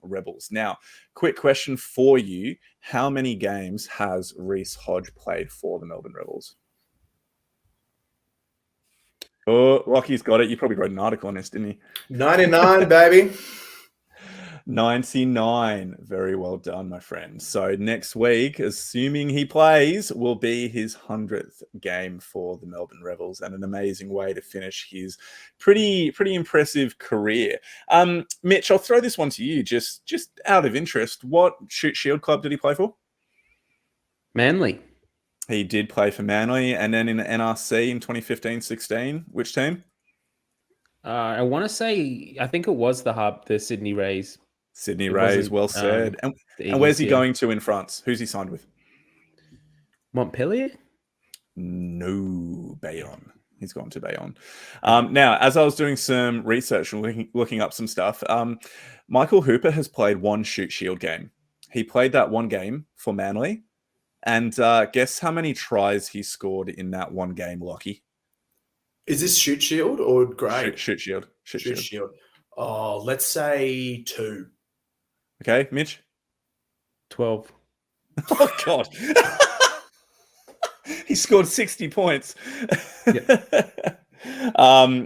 Rebels. Now, quick question for you. How many games has Reece Hodge played for the Melbourne Rebels? Oh, Lockie's got it. You probably wrote an article on this, didn't you? 99, baby. 99. Very well done, my friend. So next week, assuming he plays, will be his 100th game for the Melbourne Rebels, and an amazing way to finish his pretty impressive career. Mitch, I'll throw this one to you, just out of interest. What Shoot Shield club did he play for? Manly. He did play for Manly, and then in the NRC in 2015-16. Which team? I want to say, I think it was the Sydney Rays. Sydney Rays, well said. And where's he going to in France? Who's he signed with? Montpellier? No, Bayonne. He's gone to Bayonne. Now, as I was doing some research and looking up some stuff, Michael Hooper has played one Shoot Shield game. He played that one game for Manly. And guess how many tries he scored in that one game, Lockie? Is this Shoot Shield or grade? Shoot Shield. Shoot Shield. Oh, let's say 2. Okay, Mitch? 12. Oh, God. He scored 60 points. Yep.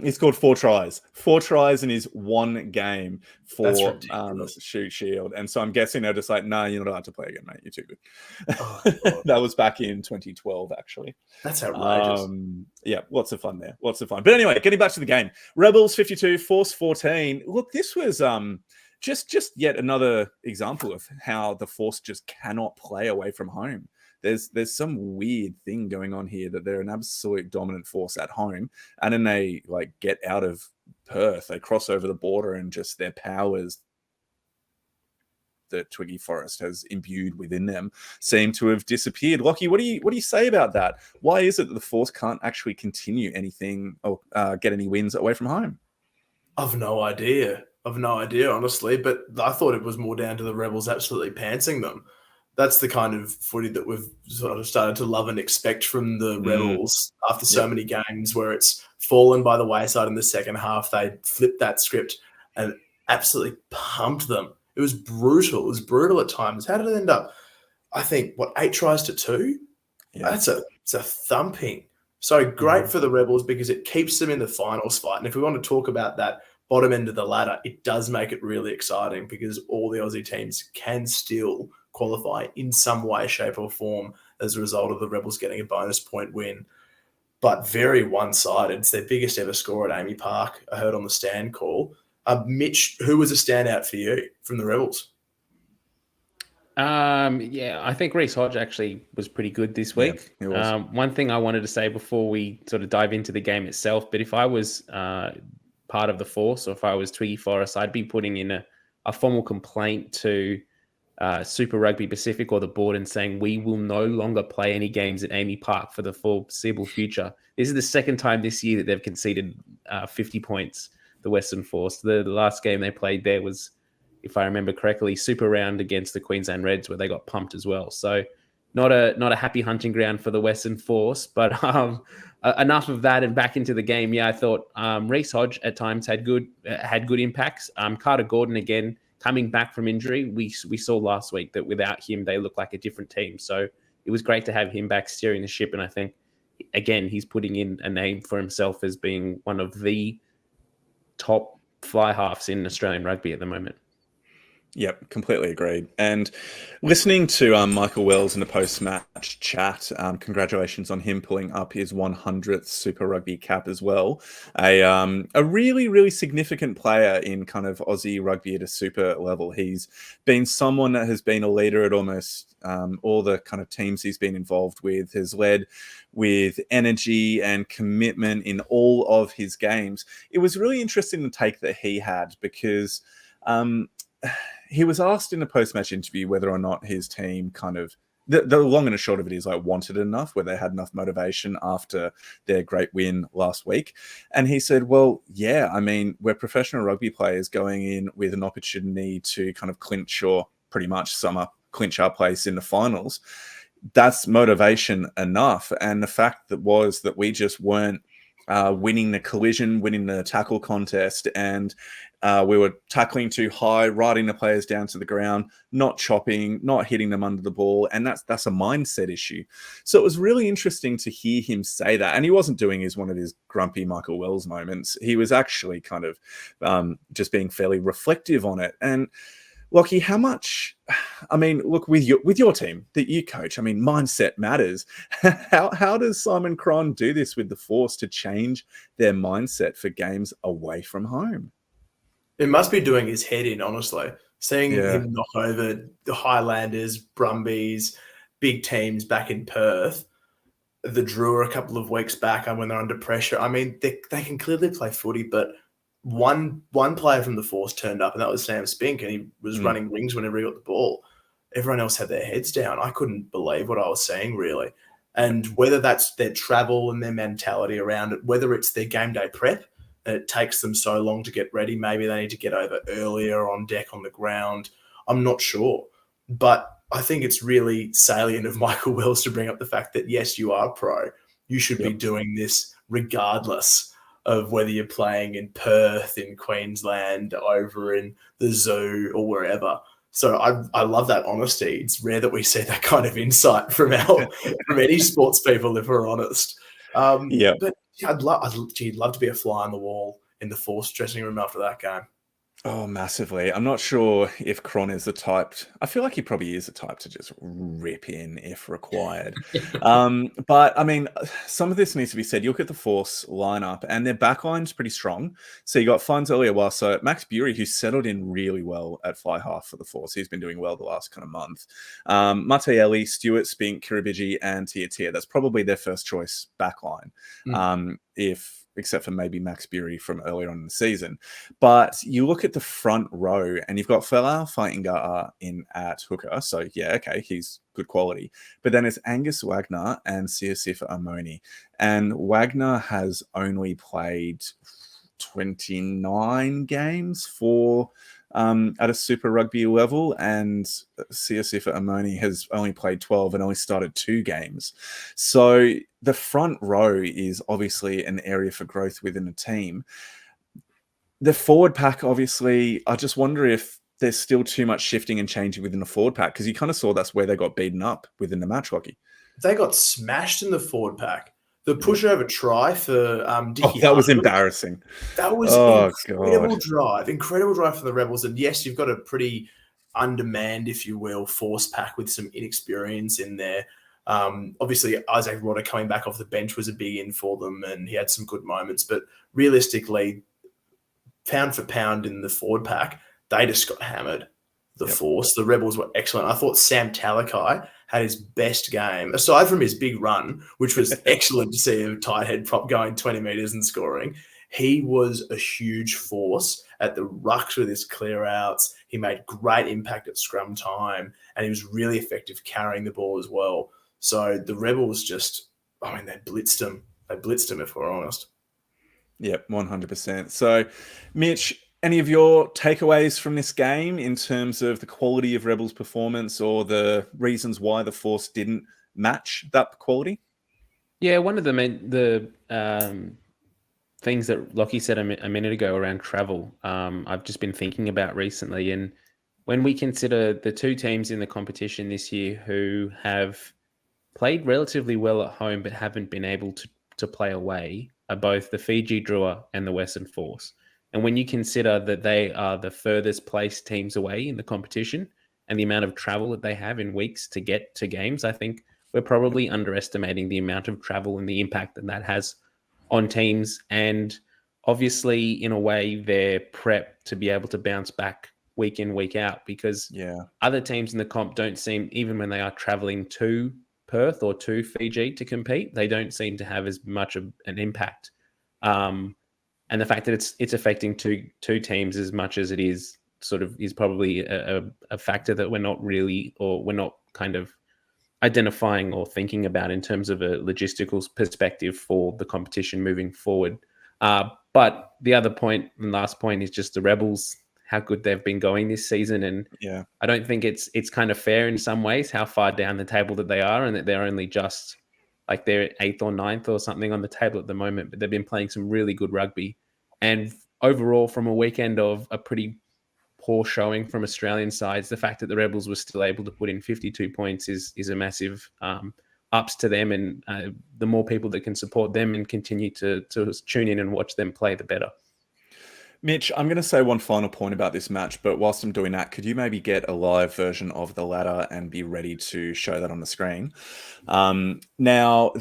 He scored 4 tries. 4 tries in his one game for Shoot Shield. And so I'm guessing they're just like, no, you're not allowed to play again, mate. You're too good. Oh, that was back in 2012, actually. That's outrageous. Yeah, lots of fun there. Lots of fun. But anyway, getting back to the game. Rebels 52, Force 14. Look, this was just yet another example of how the Force just cannot play away from home. There's some weird thing going on here that they're an absolute dominant force at home, and then they get out of Perth, they cross over the border, and just their powers that Twiggy Forrest has imbued within them seem to have disappeared. Lockie, what do you say about that? Why is it that the Force can't actually continue anything or get any wins away from home? I've no idea. Honestly. But I thought it was more down to the Rebels absolutely pantsing them. That's the kind of footy that we've sort of started to love and expect from the Rebels after so many games where it's fallen by the wayside in the second half. They flipped that script and absolutely pumped them. It was brutal. It was brutal at times. How did it end up? I think, 8 tries to 2? Yeah. It's a thumping. So great for the Rebels because it keeps them in the finals fight. And if we want to talk about that bottom end of the ladder, it does make it really exciting because all the Aussie teams can still qualify in some way, shape, or form as a result of the Rebels getting a bonus point win. But very one-sided. It's their biggest ever score at Amy Park, I heard on the stand call. Mitch, who was a standout for you from the Rebels? I think Reece Hodge actually was pretty good this week. Yeah, he was. One thing I wanted to say before we sort of dive into the game itself, but if I was part of the Force or if I was Twiggy Forrest, I'd be putting in a formal complaint to Super Rugby Pacific or the board and saying we will no longer play any games at Amy Park for the foreseeable future. This is the second time this year that they've conceded 50 points, the Western Force. The last game they played there was, if I remember correctly, Super Round against the Queensland Reds where they got pumped as well. So not a happy hunting ground for the Western Force, but enough of that and back into the game. Yeah, I thought Reece Hodge at times had good impacts. Carter Gordon, again, coming back from injury. We saw last week that without him, they look like a different team. So it was great to have him back steering the ship. And I think, again, he's putting in a name for himself as being one of the top fly halves in Australian rugby at the moment. Yep, completely agreed. And listening to Michael Wells in the post-match chat, congratulations on him pulling up his 100th Super Rugby cap as well. A really, really significant player in kind of Aussie rugby at a super level. He's been someone that has been a leader at almost all the kind of teams he's been involved with, has led with energy and commitment in all of his games. It was really interesting the take that he had because he was asked in a post-match interview whether or not his team kind of, the long and the short of it is like wanted enough, where they had enough motivation after their great win last week. And he said, well, yeah, I mean, we're professional rugby players going in with an opportunity to kind of clinch or pretty much clinch our place in the finals. That's motivation enough. And the fact that we just weren't winning the collision, winning the tackle contest, and we were tackling too high, riding the players down to the ground, not chopping, not hitting them under the ball, and that's a mindset issue. So it was really interesting to hear him say that, and he wasn't doing one of his grumpy Michael Wells moments. He was actually kind of just being fairly reflective on it. And Lockie, how much? I mean, look, with your team that you coach, I mean, mindset matters. How does Simon Cron do this with the Force to change their mindset for games away from home? It must be doing his head in, honestly. Seeing him knock over the Highlanders, Brumbies, big teams back in Perth, the Drua a couple of weeks back, and when they're under pressure. I mean, they can clearly play footy, but one player from the Force turned up, and that was Sam Spink, and he was running rings whenever he got the ball. Everyone else had their heads down. I couldn't believe what I was seeing, really. And whether that's their travel and their mentality around it, whether it's their game day prep, and it takes them so long to get ready, maybe they need to get over earlier on deck on the ground. I'm not sure. But I think it's really salient of Michael Wells to bring up the fact that, yes, you are pro. You should be doing this regardless of whether you're playing in Perth, in Queensland, over in the zoo or wherever. So I love that honesty. It's rare that we see that kind of insight from any sports people, if we're honest. But I'd love to be a fly on the wall in the Force dressing room after that game. Oh, massively. I'm not sure if Cron is the type. I feel like he probably is the type to just rip in if required. But I mean, some of this needs to be said. You look at the Force lineup, and their backline's pretty strong. So you got Fines earlier, while so Max Bury, who settled in really well at fly half for the Force. He's been doing well the last kind of month. Mattielli, Stewart, Spink, Kiribiji, and Tia. That's probably their first choice backline. If except for maybe Max Bury from earlier on in the season. But you look at the front row, and you've got Folau Fainga'a in at hooker. So, yeah, okay, he's good quality. But then it's Angus Wagner and Siosifa Amoni. And Wagner has only played 29 games for at a Super Rugby level, and Siosifa Amoni has only played 12 and only started 2 games. So the front row is obviously an area for growth within a team. The forward pack, obviously, I just wonder if there's still too much shifting and changing within the forward pack, because you kind of saw that's where they got beaten up within the match, Lockie. They got smashed in the forward pack. The pushover try for Dickie that was Harwood, embarrassing. that was incredible drive for the Rebels. And yes, you've got a pretty undermanned, if you will, force pack with some inexperience in there. Obviously, Isaac Rodder coming back off the bench was a big in for them, and he had some good moments. But realistically, pound for pound in the forward pack, they just got hammered. The force. The Rebels were excellent. I thought Sam Talakai had his best game, aside from his big run, which was excellent to see a tight head prop going 20 metres and scoring. He was a huge force at the rucks with his clear outs. He made great impact at scrum time, and he was really effective carrying the ball as well. So the Rebels they blitzed him. They blitzed him, if we're honest. Yep, 100%. So, Mitch, any of your takeaways from this game in terms of the quality of Rebels' performance or the reasons why the Force didn't match that quality? Yeah, one of the things that Lockie said a minute ago around travel, I've just been thinking about recently. And when we consider the 2 teams in the competition this year who have played relatively well at home but haven't been able to play away, are both the Fiji Drua and the Western Force. And when you consider that they are the furthest placed teams away in the competition and the amount of travel that they have in weeks to get to games, I think we're probably underestimating the amount of travel and the impact that has on teams. And obviously, in a way, they're prepped to be able to bounce back week in, week out, because other teams in the comp don't seem, even when they are traveling to Perth or to Fiji to compete, they don't seem to have as much of an impact. And the fact that it's affecting two teams as much as it is probably a factor that we're not kind of identifying or thinking about in terms of a logistical perspective for the competition moving forward. But the other point and last point is just the Rebels, how good they've been going this season. And I don't think it's kind of fair in some ways how far down the table that they are, and that they're only just like they're 8th or 9th or something on the table at the moment, but they've been playing some really good rugby. And overall, from a weekend of a pretty poor showing from Australian sides, the fact that the Rebels were still able to put in 52 points is a massive ups to them. And the more people that can support them and continue to tune in and watch them play, the better. Mitch, I'm going to say one final point about this match, but whilst I'm doing that, could you maybe get a live version of the ladder and be ready to show that on the screen? Now,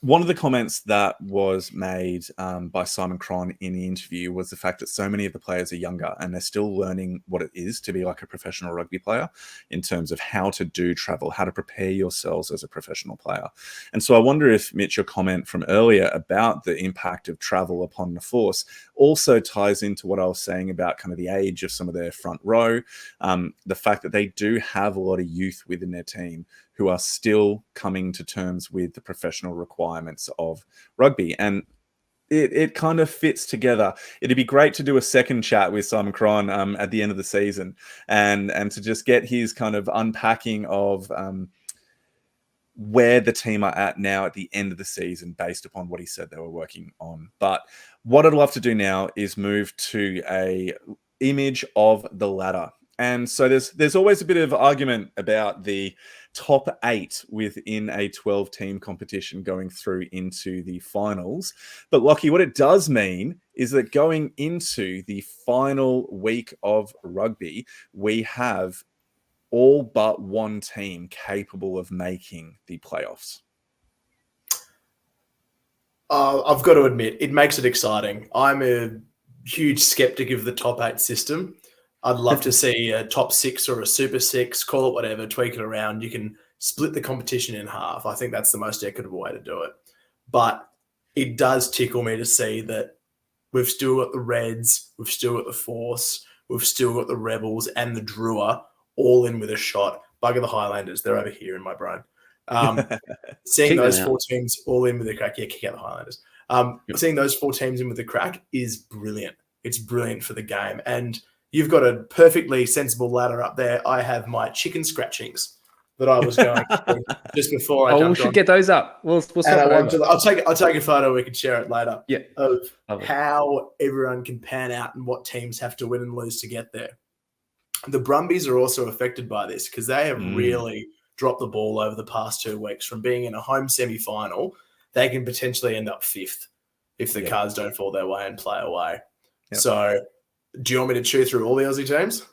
one of the comments that was made by Simon Cron in the interview was the fact that so many of the players are younger and they're still learning what it is to be like a professional rugby player in terms of how to do travel, how to prepare yourselves as a professional player. And so I wonder if, Mitch, your comment from earlier about the impact of travel upon the Force also ties into what I was saying about kind of the age of some of their front row, the fact that they do have a lot of youth within their team who are still coming to terms with the professional requirements of rugby. And it kind of fits together. It'd be great to do a second chat with Simon Cron at the end of the season and to just get his kind of unpacking of where the team are at now at the end of the season based upon what he said they were working on. But what I'd love to do now is move to a image of the ladder. And so there's always a bit of argument about the top 8 within a 12-team competition going through into the finals. But Lockie, what it does mean is that going into the final week of rugby, we have all but one team capable of making the playoffs. I've got to admit, it makes it exciting. I'm a huge skeptic of the top 8 system. I'd love to see a top 6 or a super 6, call it whatever, tweak it around. You can split the competition in half. I think that's the most equitable way to do it. But it does tickle me to see that we've still got the Reds, we've still got the Force, we've still got the Rebels and the Drua all in with a shot. Bugger the Highlanders. They're over here in my brain. Seeing Kick them those out. 4 teams all in with a crack. Yeah, kick out the Highlanders. Seeing those 4 teams in with a crack is brilliant. It's brilliant for the game. And you've got a perfectly sensible ladder up there. I have my chicken scratchings that I was going through just before I Oh, we jumped should on. get those up. We'll And swap it over. I'll take a photo. We can share it later. Yeah. Of Love it. how everyone can pan out and what teams have to win and lose to get there. The Brumbies are also affected by this because they have really dropped the ball over the past 2 weeks. From being in a home semi-final, they can potentially end up 5th if the cards don't fall their way and play away. Yep. So, do you want me to chew through all the Aussie teams?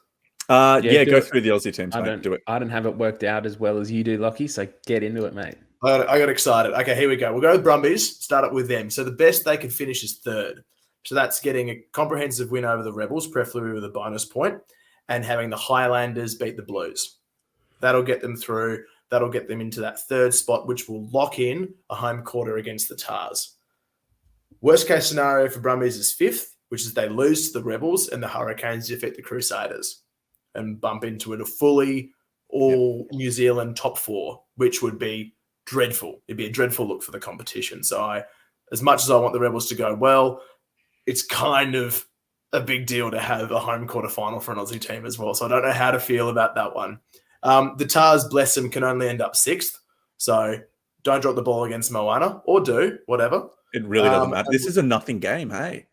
Yeah, do go it. through the Aussie teams, mate. Do it. I don't have it worked out as well as you do, Lockie. So get into it, mate. I got excited. Okay, here we go. We'll go with Brumbies. Start up with them. So the best they can finish is 3rd. So that's getting a comprehensive win over the Rebels, preferably with a bonus point, and having the Highlanders beat the Blues. That'll get them through. That'll get them into that 3rd spot, which will lock in a home quarter against the Tars. Worst case scenario for Brumbies is 5th, which is they lose to the Rebels and the Hurricanes defeat the Crusaders and bump into it a fully all New Zealand top 4, which would be dreadful. It'd be a dreadful look for the competition. So as much as I want the Rebels to go well, it's kind of a big deal to have a home quarterfinal for an Aussie team as well. So I don't know how to feel about that one. The Tars, bless them, can only end up 6th. So don't drop the ball against Moana, or do, whatever. It really doesn't matter. This is a nothing game, hey?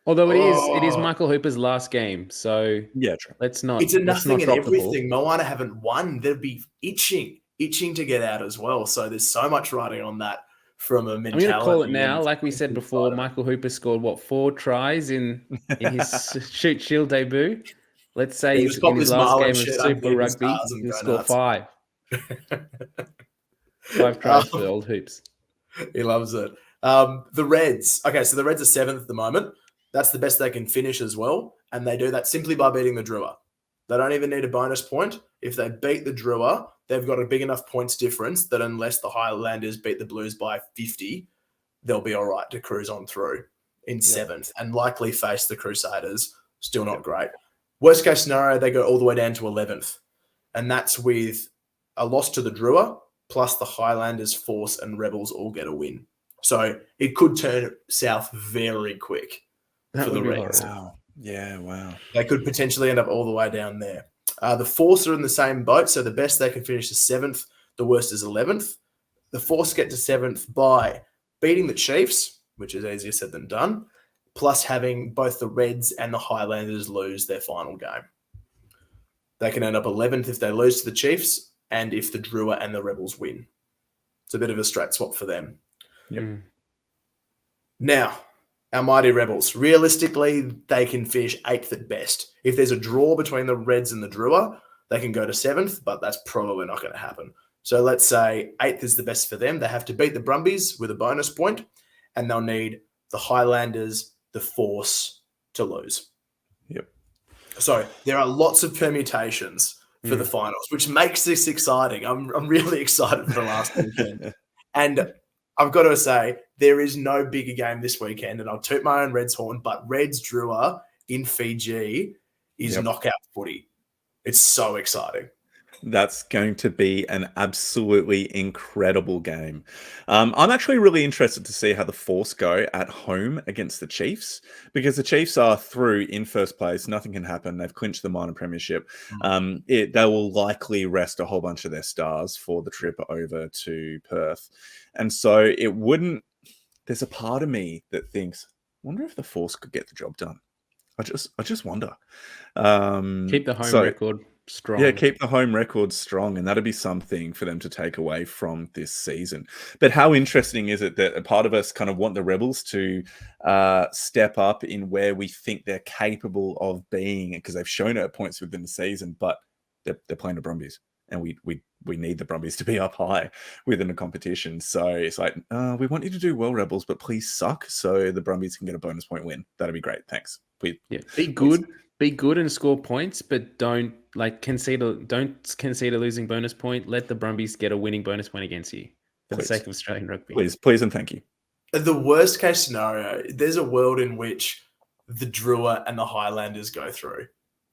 Although it is Michael Hooper's last game. So yeah, true. Let's not. It's a nothing and drop the ball. everything. Moana haven't won. They'd be itching to get out as well. So there's so much riding on that from a mentality. I'm going to call it now. Like we said before, Michael Hooper scored, 4 tries in his Shoot Shield debut? Let's say in his last game of Super Rugby, he'll score 5. 5 tries for the old Hoops. He loves it. The Reds. Okay, so the Reds are 7th at the moment. That's the best they can finish as well. And they do that simply by beating the Drua. They don't even need a bonus point. If they beat the Drua, they've got a big enough points difference that unless the Highlanders beat the Blues by 50, they'll be all right to cruise on through in 7th and likely face the Crusaders. Still not great. Worst case scenario, they go all the way down to 11th. And that's with a loss to the Drua, plus the Highlanders, Force, and Rebels all get a win. So it could turn south very quick for the Reds. Wow. Yeah, wow. They could potentially end up all the way down there. The Force are in the same boat, so the best they can finish is 7th. The worst is 11th. The Force get to 7th by beating the Chiefs, which is easier said than done, plus having both the Reds and the Highlanders lose their final game. They can end up 11th if they lose to the Chiefs and if the Drua and the Rebels win. It's a bit of a straight swap for them. Yep. Now, our mighty Rebels. Realistically, they can finish 8th at best. If there's a draw between the Reds and the Drua, they can go to 7th, but that's probably not going to happen. So let's say 8th is the best for them. They have to beat the Brumbies with a bonus point, and they'll need the Highlanders, the Force to lose. Yep. So there are lots of permutations for the finals, which makes this exciting. I'm really excited for the last weekend. And I've got to say, there is no bigger game this weekend, and I'll toot my own Reds horn, but Reds Drua in Fiji is knockout footy. It's so exciting. That's going to be an absolutely incredible game. I'm actually really interested to see how the Force go at home against the Chiefs, because the Chiefs are through in first place. Nothing can happen. They've clinched the minor premiership. They will likely rest a whole bunch of their stars for the trip over to Perth. And so it wouldn't, there's a part of me that thinks, I wonder if the Force could get the job done. I just wonder. Keep the home record strong. Yeah, keep the home record strong, and that'd be something for them to take away from this season. But how interesting is it that a part of us kind of want the Rebels to step up in where we think they're capable of being, because they've shown it at points within the season, but they're playing the Brumbies, and we need the Brumbies to be up high within the competition. So it's like, we want you to do well, Rebels, but please suck so the Brumbies can get a bonus point win. That'd be great. Thanks. Be good and score points, but don't concede a losing bonus point. Let the Brumbies get a winning bonus point against you for the sake of Australian rugby. Please and thank you. The worst case scenario, there's a world in which the Drua and the Highlanders go through,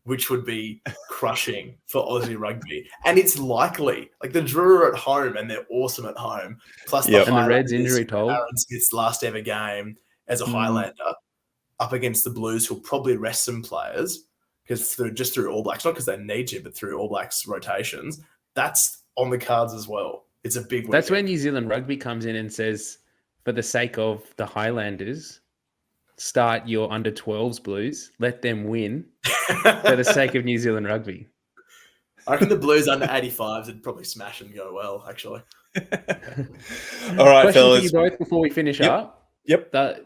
which would be crushing for Aussie rugby. And it's likely. Like the Drua are at home and they're awesome at home. Plus the Yep. And the Highlanders, Reds injury toll. Aaron Smith's last ever game as a Highlander up against the Blues, who'll probably rest some players because through All Blacks, not because they need to, but through All Blacks rotations, that's on the cards as well. It's a big weekend. That's where New Zealand rugby comes in and says, for the sake of the Highlanders, start your under 12s Blues, let them win for the sake of New Zealand rugby. I reckon the Blues under 85s would probably smash and go well, actually. All right, Question fellas. for you both before we finish up. Yep. The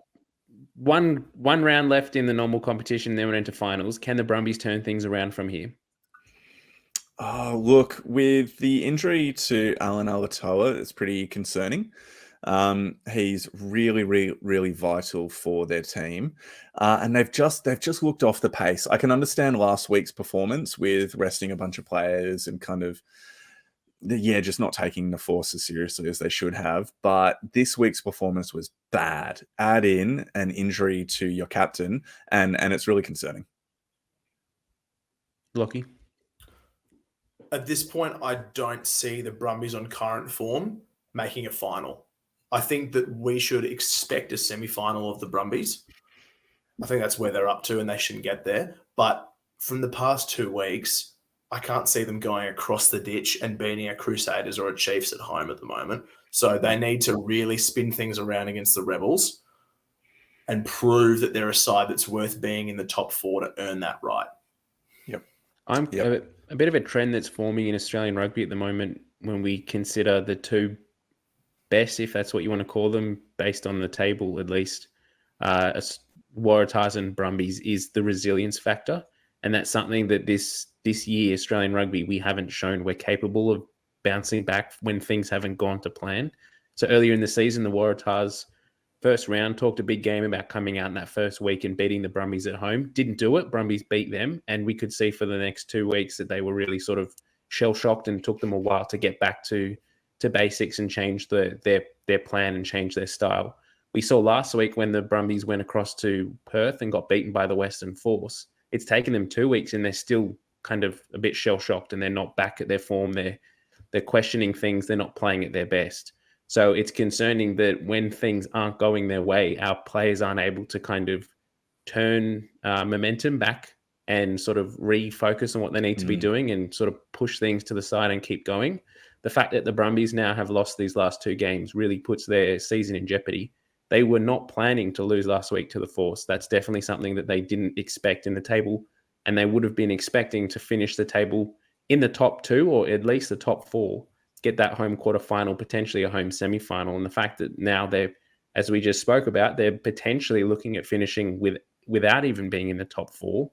one round left in the normal competition, then we're into finals. Can the Brumbies turn things around from here? Oh, look, with the injury to Alan Alatoa, it's pretty concerning. He's really, really, really vital for their team, and they've just looked off the pace. I can understand last week's performance with resting a bunch of players and kind of, just not taking the force as seriously as they should have. But this week's performance was bad. Add in an injury to your captain, and it's really concerning. Lockie? At this point, I don't see the Brumbies on current form making a final. I think that we should expect a semi-final of the Brumbies. I think that's where they're up to and they shouldn't get there. But from the past 2 weeks, I can't see them going across the ditch and beating a Crusaders or a Chiefs at home at the moment. So they need to really spin things around against the Rebels and prove that they're a side that's worth being in the top 4 to earn that right. A bit of a trend that's forming in Australian rugby at the moment when we consider the two best, if that's what you want to call them, based on the table at least, Waratahs and Brumbies, is the resilience factor. And that's something that this year, Australian rugby, we haven't shown we're capable of bouncing back when things haven't gone to plan. So earlier in the season, the Waratahs first round talked a big game about coming out in that first week and beating the Brumbies at home. Didn't do it. Brumbies beat them. And we could see for the next 2 weeks that they were really sort of shell-shocked and took them a while to get back to basics and change their plan and change their style. We saw last week when the Brumbies went across to Perth and got beaten by the Western Force. It's taken them 2 weeks and they're still kind of a bit shell-shocked and they're not back at their form. They're questioning things. They're not playing at their best. So it's concerning that when things aren't going their way, our players aren't able to kind of turn momentum back and sort of refocus on what they need to be doing and sort of push things to the side and keep going. The fact that the Brumbies now have lost these last 2 games really puts their season in jeopardy. They were not planning to lose last week to the Force. That's definitely something that they didn't expect in the table, and they would have been expecting to finish the table in the top 2 or at least the top 4. Get that home quarterfinal, potentially a home semi-final. And the fact that now they're, as we just spoke about, they're potentially looking at finishing without even being in the top 4.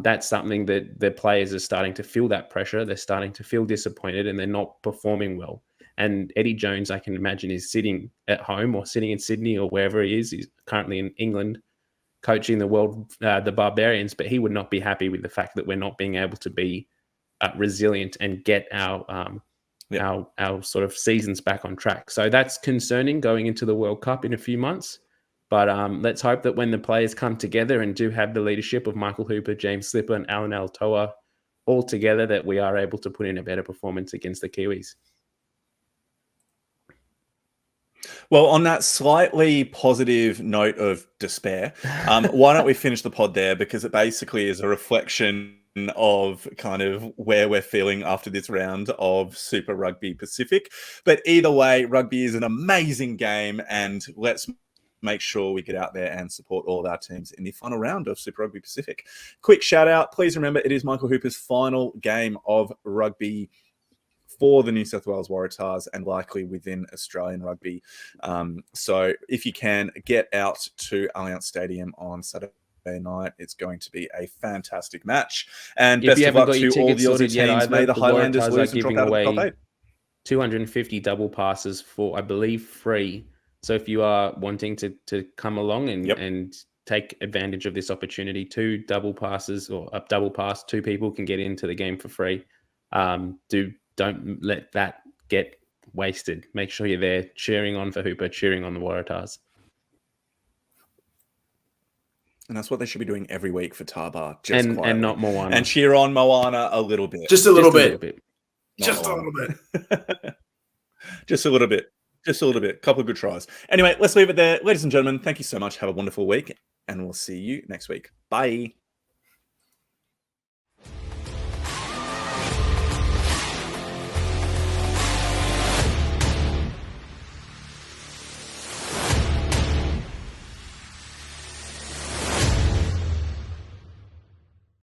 That's something that the players are starting to feel that pressure. They're starting to feel disappointed and they're not performing well. And Eddie Jones, I can imagine, is sitting at home or sitting in Sydney or wherever he is. He's currently in England coaching the Barbarians, but he would not be happy with the fact that we're not being able to be resilient and get our sort of seasons back on track. So that's concerning going into the World Cup in a few months. But let's hope that when the players come together and do have the leadership of Michael Hooper, James Slipper and Alan Alatoa all together, that we are able to put in a better performance against the Kiwis. Well, on that slightly positive note of despair, why don't we finish the pod there? Because it basically is a reflection of kind of where we're feeling after this round of Super Rugby Pacific. But either way, rugby is an amazing game, and let's make sure we get out there and support all of our teams in the final round of Super Rugby Pacific. Quick shout out. Please remember, it is Michael Hooper's final game of rugby for the New South Wales Waratahs and likely within Australian rugby. So if you can, get out to Allianz Stadium on Saturday night. It's going to be a fantastic match. And best of luck to all the Aussie teams. May the Highlanders lose and drop out of the top 8. 250 double passes for, I believe, free. So if you are wanting to come along and take advantage of this opportunity, 2 double passes or a double pass, 2 people can get into the game for free. Don't let that get wasted. Make sure you're there cheering on for Hooper, cheering on the Waratahs. And that's what they should be doing every week for Tabar, just and quietly. not Moana. And cheer on Moana a little bit. Just a little bit. Not Just a Moana. little bit. Just a little bit. Just a little bit. Couple of good tries. Anyway, let's leave it there. Ladies and gentlemen, thank you so much. Have a wonderful week. And we'll see you next week. Bye.